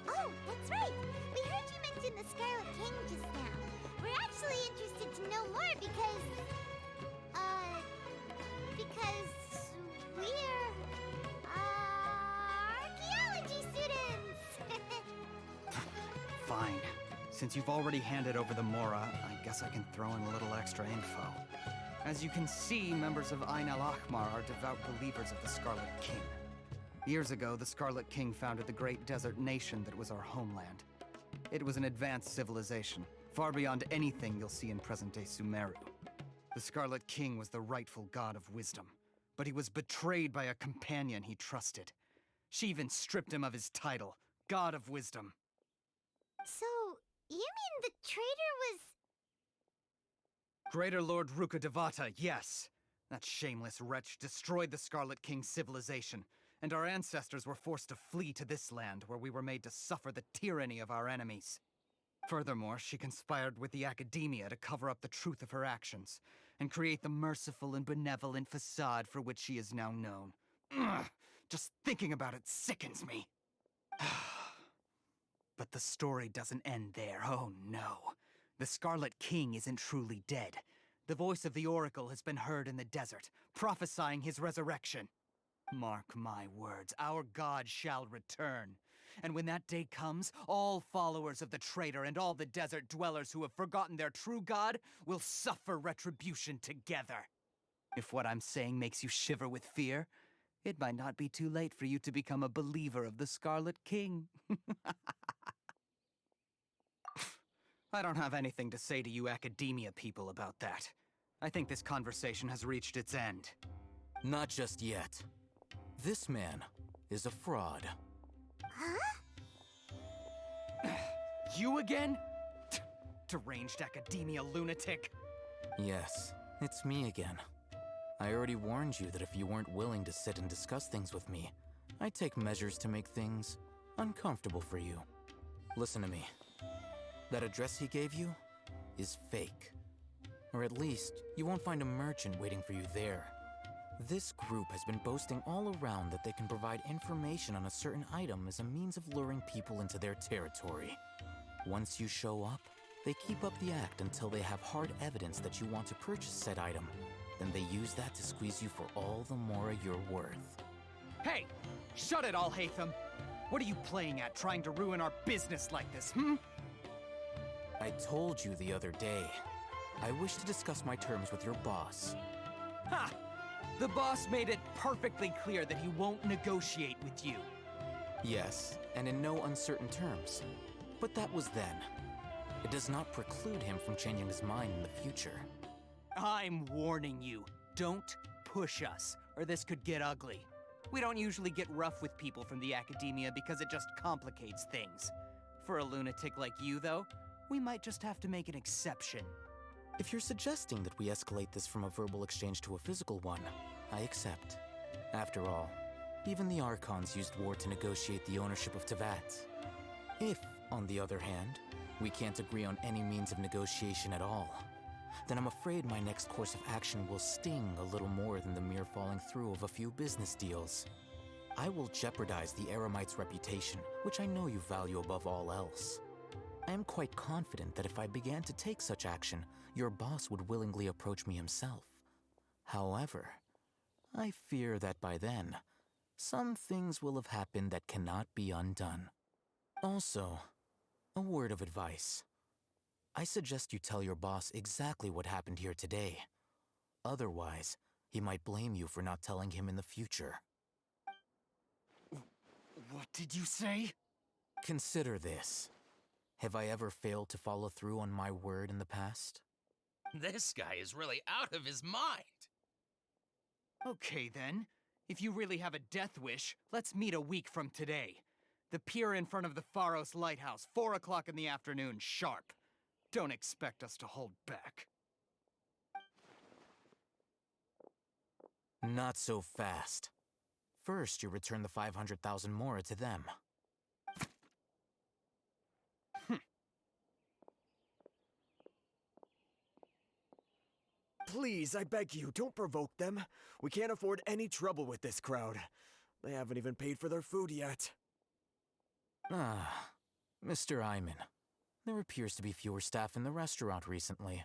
Oh, that's right. We heard you mention the Scarlet King just now. We're actually interested to know more because we're archaeology students. Fine. Since you've already handed over the Mora, I guess I can throw in a little extra info. As you can see, members of Ain al-Ahmar are devout believers of the Scarlet King. Years ago, the Scarlet King founded the great desert nation that was our homeland. It was an advanced civilization, far beyond anything you'll see in present-day Sumeru. The Scarlet King was the rightful god of wisdom, but he was betrayed by a companion he trusted. She even stripped him of his title, God of Wisdom. So, you mean the traitor was... Greater Lord Ruka Devata, yes! That shameless wretch destroyed the Scarlet King's civilization, and our ancestors were forced to flee to this land where we were made to suffer the tyranny of our enemies. Furthermore, she conspired with the Academia to cover up the truth of her actions, and create the merciful and benevolent facade for which she is now known. Ugh, just thinking about it sickens me. But the story doesn't end there, oh no. The Scarlet King isn't truly dead. The voice of the Oracle has been heard in the desert, prophesying his resurrection. Mark my words, our god shall return. And when that day comes, all followers of the traitor and all the desert dwellers who have forgotten their true god will suffer retribution together. If what I'm saying makes you shiver with fear, it might not be too late for you to become a believer of the Scarlet King. I don't have anything to say to you Academia people about that. I think this conversation has reached its end. Not just yet. This man is a fraud. Huh? You again? Deranged Academia lunatic. Yes, it's me again. I already warned you that if you weren't willing to sit and discuss things with me, I'd take measures to make things uncomfortable for you. Listen to me. That address he gave you is fake. Or at least, you won't find a merchant waiting for you there. This group has been boasting all around that they can provide information on a certain item as a means of luring people into their territory. Once you show up, They keep up the act until they have hard evidence that you want to purchase said item. Then they use that to squeeze you for all the more you're worth. Hey! Shut it all, Hatham! What are you playing at, trying to ruin our business like this, hmm? I told you the other day. I wish to discuss my terms with your boss. Ha! The boss made it perfectly clear that he won't negotiate with you. Yes, and in no uncertain terms. But that was then. It does not preclude him from changing his mind in the future. I'm warning you, don't push us, or this could get ugly. We don't usually get rough with people from the academia because it just complicates things. For a lunatic like you, though, we might just have to make an exception. If you're suggesting that we escalate this from a verbal exchange to a physical one, I accept. After all, even the Archons used war to negotiate the ownership of Teyvat. If, on the other hand, we can't agree on any means of negotiation at all, then I'm afraid my next course of action will sting a little more than the mere following through of a few business deals. I will jeopardize the Eremite's reputation, which I know you value above all else. I am quite confident that if I began to take such action, your boss would willingly approach me himself. However, I fear that by then, some things will have happened that cannot be undone. Also, a word of advice. I suggest you tell your boss exactly what happened here today. Otherwise, he might blame you for not telling him in the future. What did you say? Consider this. Have I ever failed to follow through on my word in the past? This guy is really out of his mind. Okay then. If you really have a death wish, let's meet a week from today. The pier in front of the Pharos Lighthouse, 4 o'clock in the afternoon, sharp. Don't expect us to hold back. Not so fast. First, you return the 500,000 mora to them. Please, I beg you, don't provoke them. We can't afford any trouble with this crowd. They haven't even paid for their food yet. Ah, Mr. Iman. There appears to be fewer staff in the restaurant recently.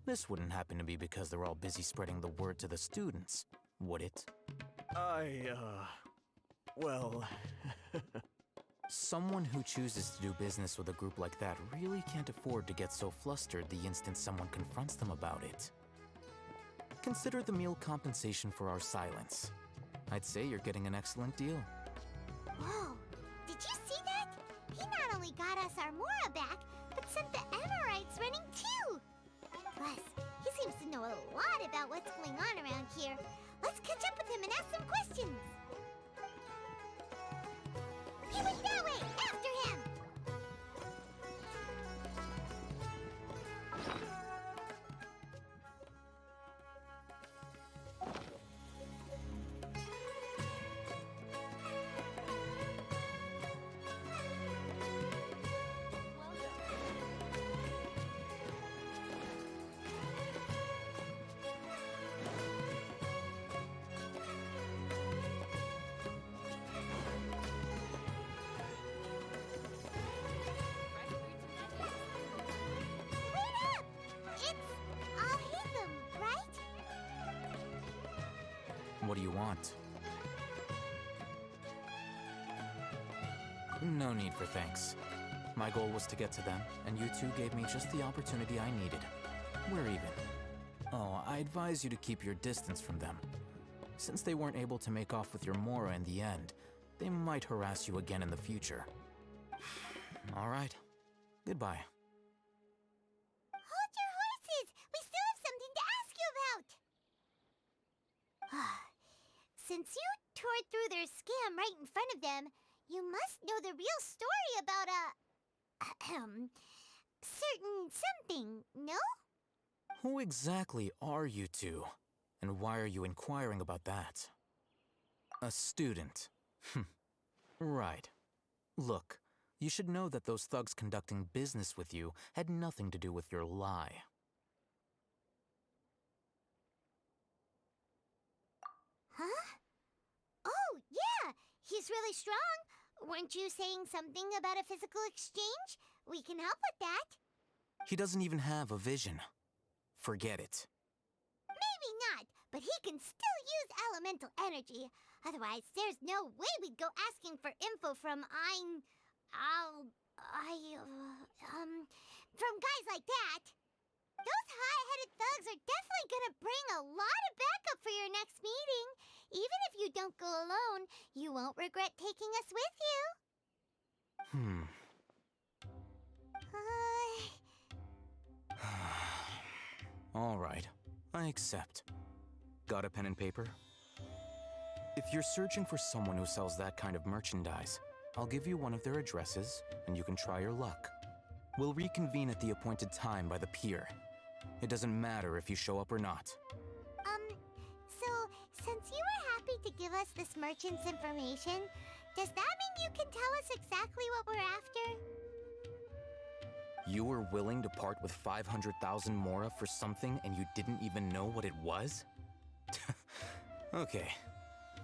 This wouldn't happen to be because they're all busy spreading the word to the students, would it? Well... Someone who chooses to do business with a group like that really can't afford to get so flustered the instant someone confronts them about it. Consider the meal compensation for our silence. I'd say you're getting an excellent deal. Whoa, did you see that? He not only got us our Mora back, but sent the Amorites running too! Plus, he seems to know a lot about what's going on around here. Let's catch up with him and ask some questions! He went that way! After him! What do you want? No need for thanks. My goal was to get to them, and you two gave me just the opportunity I needed. We're even. Oh, I advise you to keep your distance from them. Since they weren't able to make off with your Mora in the end, they might harass you again in the future. All right. Goodbye. Hold your horses! We still have something to ask you about! Since you tore through their scam right in front of them, you must know the real story about certain something, no? Who exactly are you two? And why are you inquiring about that? A student. Right. Look, you should know that those thugs conducting business with you had nothing to do with your lie. Huh? Oh, yeah! He's really strong! Weren't you saying something about a physical exchange? We can help with that. He doesn't even have a vision. Forget it. Maybe not, but he can still use elemental energy. Otherwise, there's no way we'd go asking for info from from guys like that. Those hot-headed thugs are definitely gonna bring a lot of backup for your next meeting. Even if you don't go alone, you won't regret taking us with you. All right, I accept. Got a pen and paper? If you're searching for someone who sells that kind of merchandise, I'll give you one of their addresses, and you can try your luck. We'll reconvene at the appointed time by the pier. It doesn't matter if you show up or not. So, since you were happy to give us this merchant's information, does that mean you can tell us exactly what we're after? You were willing to part with 500,000 Mora for something and you didn't even know what it was? Okay.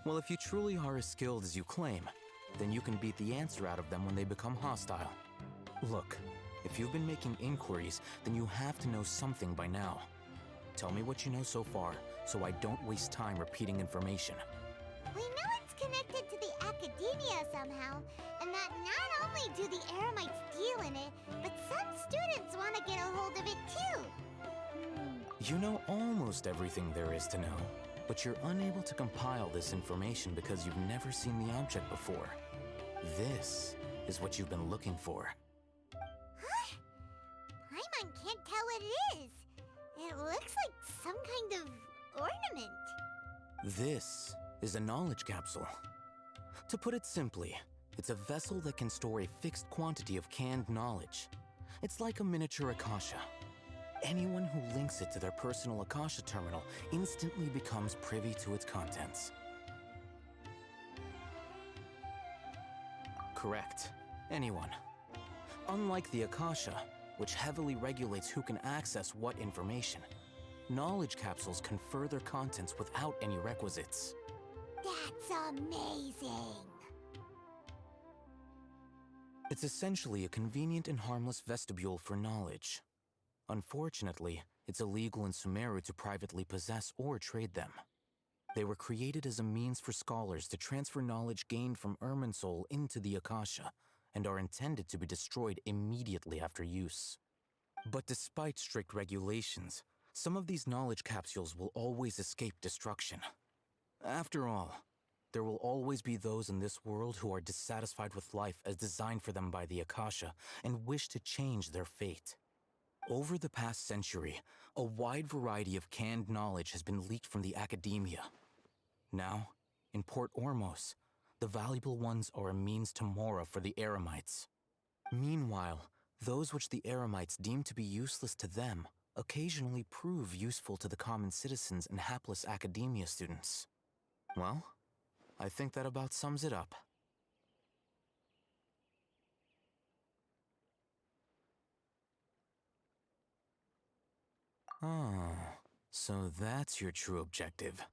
Well, if you truly are as skilled as you claim, then you can beat the answer out of them when they become hostile. Look, if you've been making inquiries, then you have to know something by now. Tell me what you know so far, so I don't waste time repeating information. We know it's connected to the academia somehow, and that not only do the Eremites deal in it, but some students want to get a hold of it too. You know almost everything there is to know, but you're unable to compile this information because you've never seen the object before. This is what you've been looking for. Huh? Paimon can't tell what it is. It looks like some kind of ornament. This is a knowledge capsule. To put it simply, it's a vessel that can store a fixed quantity of canned knowledge. It's like a miniature Akasha. Anyone who links it to their personal Akasha terminal instantly becomes privy to its contents. Correct. Anyone. Unlike the Akasha, which heavily regulates who can access what information, knowledge capsules confer their contents without any requisites. That's amazing. It's essentially a convenient and harmless vestibule for knowledge. Unfortunately, it's illegal in Sumeru to privately possess or trade them. They were created as a means for scholars to transfer knowledge gained from Irminsul into the Akasha, and are intended to be destroyed immediately after use. But despite strict regulations, some of these knowledge capsules will always escape destruction. After all, there will always be those in this world who are dissatisfied with life as designed for them by the Akasha and wish to change their fate. Over the past century, a wide variety of canned knowledge has been leaked from the academia. Now, in Port Ormos, the valuable ones are a means to Mora for the Eremites. Meanwhile, those which the Eremites deem to be useless to them occasionally prove useful to the common citizens and hapless academia students. Well, I think that about sums it up. Oh, so that's your true objective.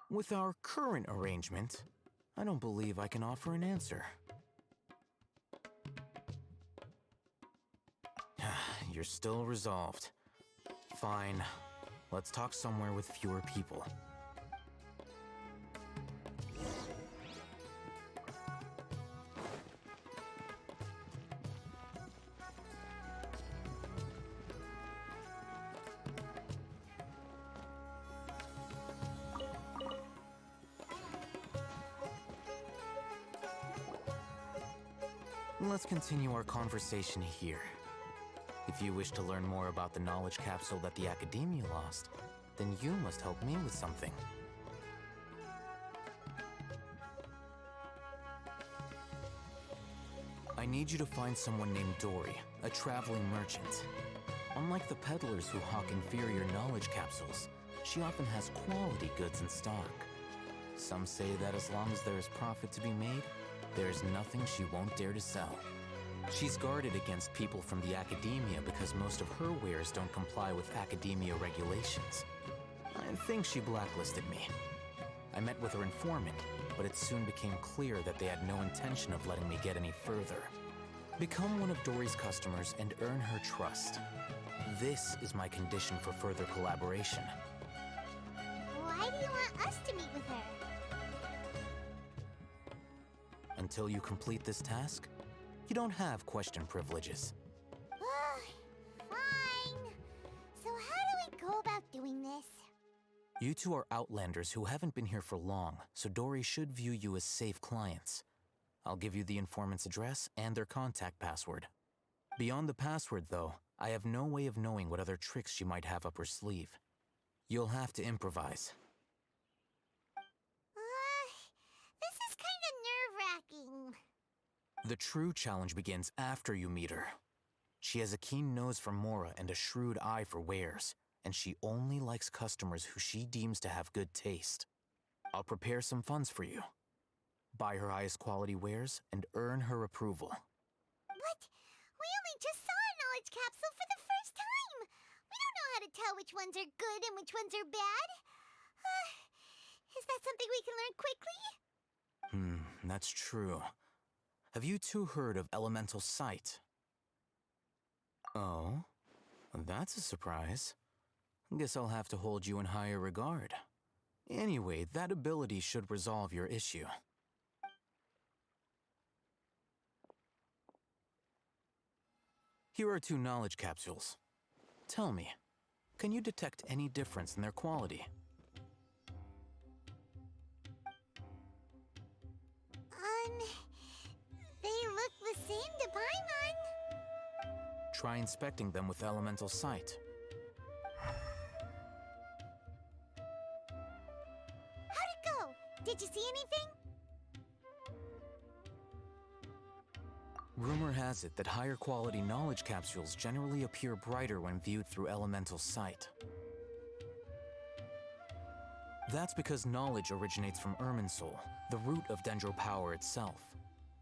With our current arrangement, I don't believe I can offer an answer. You're still resolved. Fine. Let's talk somewhere with fewer people. Let's continue our conversation here. If you wish to learn more about the knowledge capsule that the Academia lost, then you must help me with something. I need you to find someone named Dory, a traveling merchant. Unlike the peddlers who hawk inferior knowledge capsules, she often has quality goods in stock. Some say that as long as there is profit to be made, there is nothing she won't dare to sell. She's guarded against people from the Academia because most of her wares don't comply with Academia regulations. I think she blacklisted me. I met with her informant, but it soon became clear that they had no intention of letting me get any further. Become one of Dory's customers and earn her trust. This is my condition for further collaboration. Why do you want us to meet with her? Until you complete this task, you don't have question privileges. Fine. So how do we go about doing this? You two are outlanders who haven't been here for long, so Dory should view you as safe clients. I'll give you the informant's address and their contact password. Beyond the password, though, I have no way of knowing what other tricks she might have up her sleeve. You'll have to improvise. This is kind of nerve-wracking. The true challenge begins after you meet her. She has a keen nose for Mora and a shrewd eye for wares, and she only likes customers who she deems to have good taste. I'll prepare some funds for you. Buy her highest quality wares and earn her approval. But we only just saw a knowledge capsule for the first time. We don't know how to tell which ones are good and which ones are bad. Is that something we can learn quickly? That's true. Have you two heard of elemental sight? Oh, that's a surprise. Guess I'll have to hold you in higher regard. Anyway, that ability should resolve your issue. Here are 2 knowledge capsules. Tell me, can you detect any difference in their quality? They look the same to Paimon. Try inspecting them with elemental sight. How'd it go? Did you see anything? Rumor has it that higher quality knowledge capsules generally appear brighter when viewed through elemental sight. That's because knowledge originates from Irminsul, the root of Dendro power itself.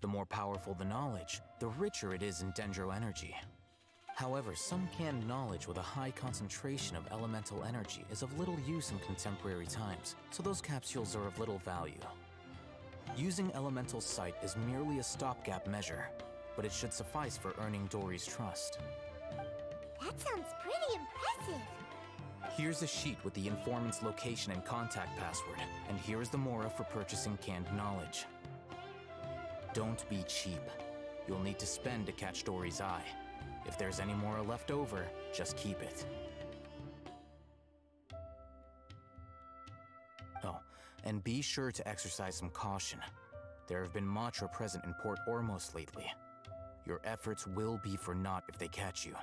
The more powerful the knowledge, the richer it is in Dendro energy. However, some canned knowledge with a high concentration of elemental energy is of little use in contemporary times, so those capsules are of little value. Using elemental sight is merely a stopgap measure, but it should suffice for earning Dory's trust. That sounds pretty impressive. Here's a sheet with the informant's location and contact password, and here is the Mora for purchasing canned knowledge. Don't be cheap. You'll need to spend to catch Dory's eye. If there's any Mora left over, just keep it. Oh, and be sure to exercise some caution. There have been Matra present in Port Ormos lately. Your efforts will be for naught if they catch you.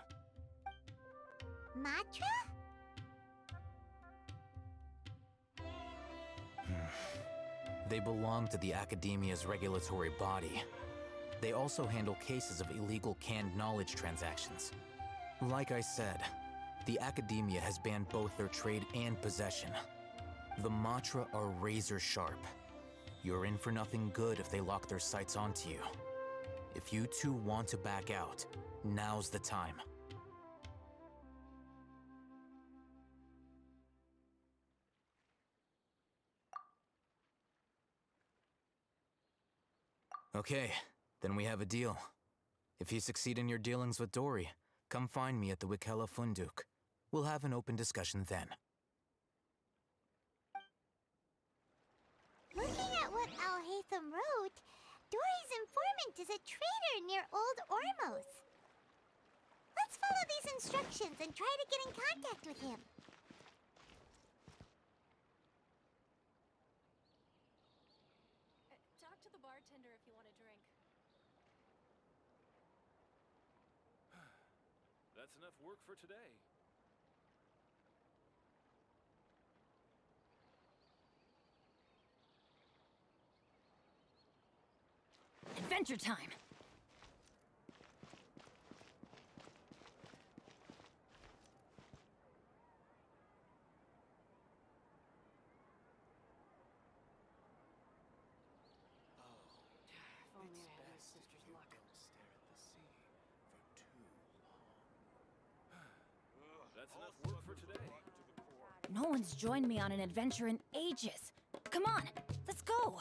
Matra? They belong to the Academia's regulatory body. They also handle cases of illegal canned knowledge transactions. Like I said, the Academia has banned both their trade and possession. The Matra are razor sharp. You're in for nothing good if they lock their sights onto you. If you two want to back out, now's the time. Okay, then we have a deal. If you succeed in your dealings with Dory, come find me at the Wikela Funduk. We'll have an open discussion then. Looking at what Al-Haytham wrote, Dory's informant is a trader near Old Ormos. Let's follow these instructions and try to get in contact with him. Talk to the bartender if you want a drink. That's enough work for today. Adventure time! If only I had my sister's luck. Don't stare at the sea for too long. That's enough work for today. No one's joined me on an adventure in ages. Come on, let's go!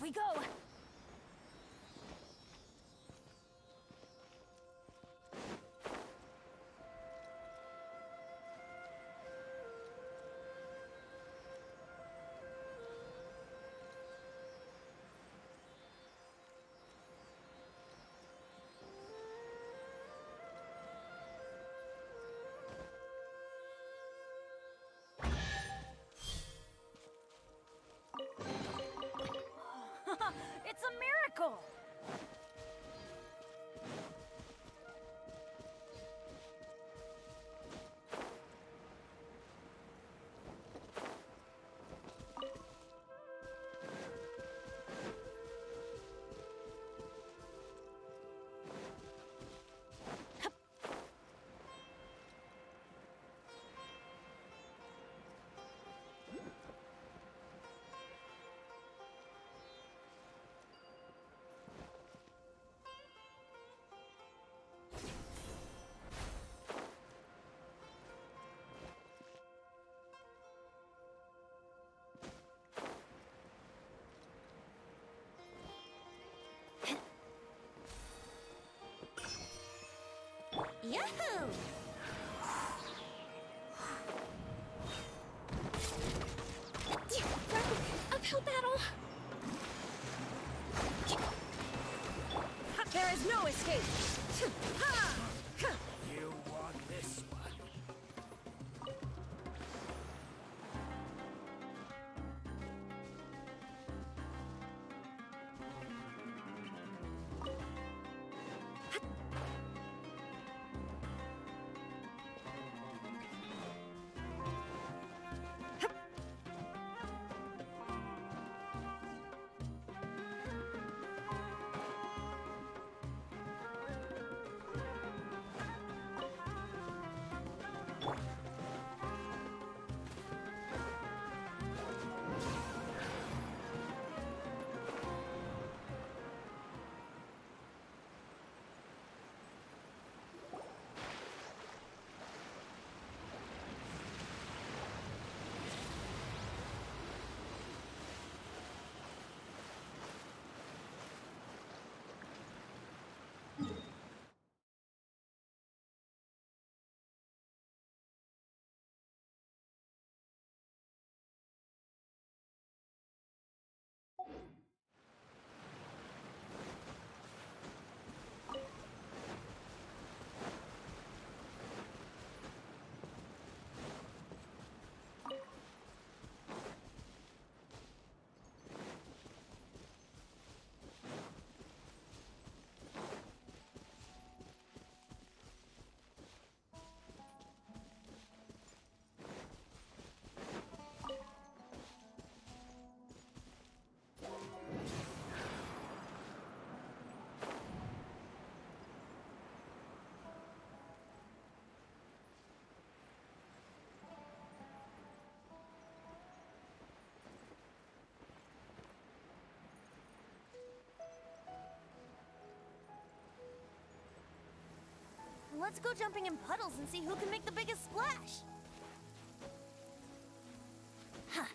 we go! It's a miracle! Yahoo! Uphill battle! There is no escape! You want this one? Let's go jumping in puddles and see who can make the biggest splash. Huh.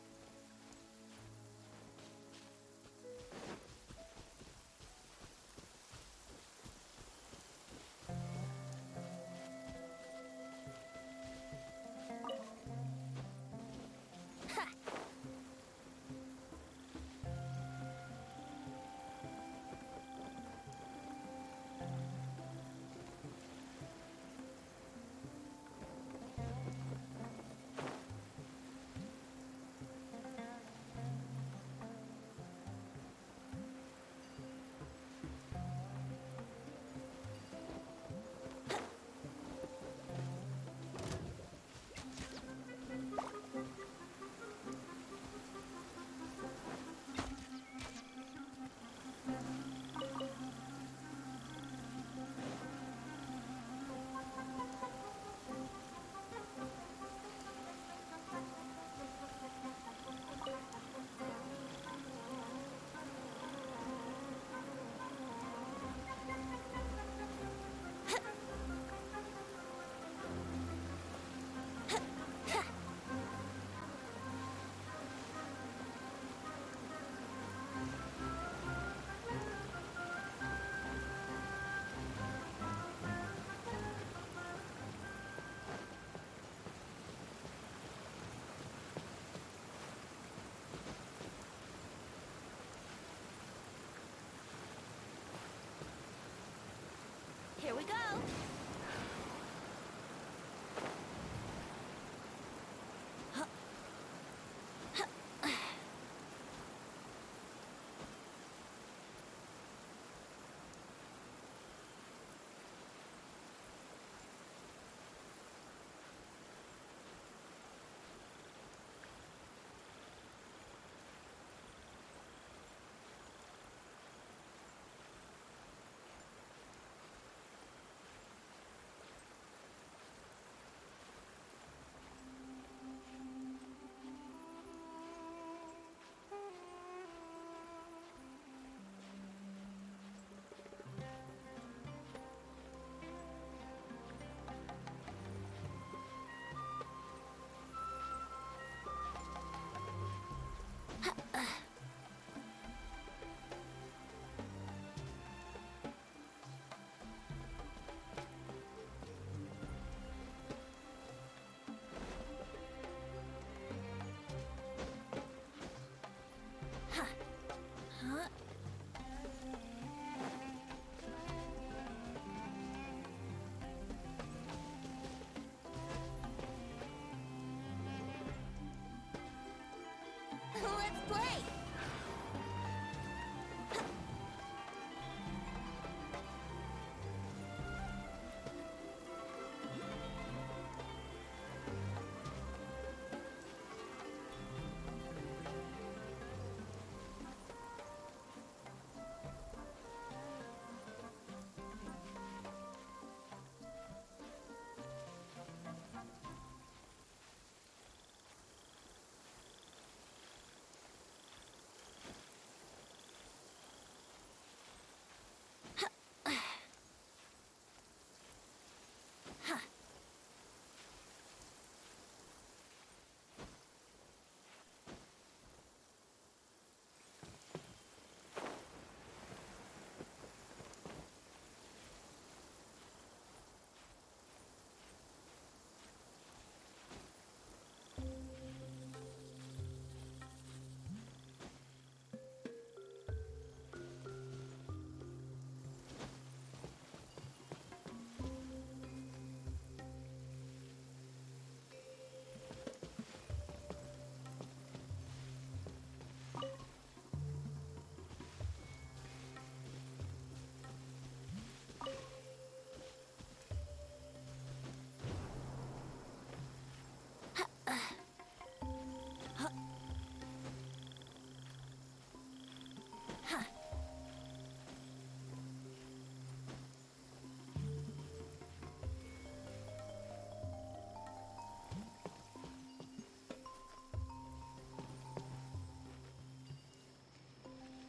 Let's play!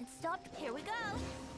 It stopped. Here we go.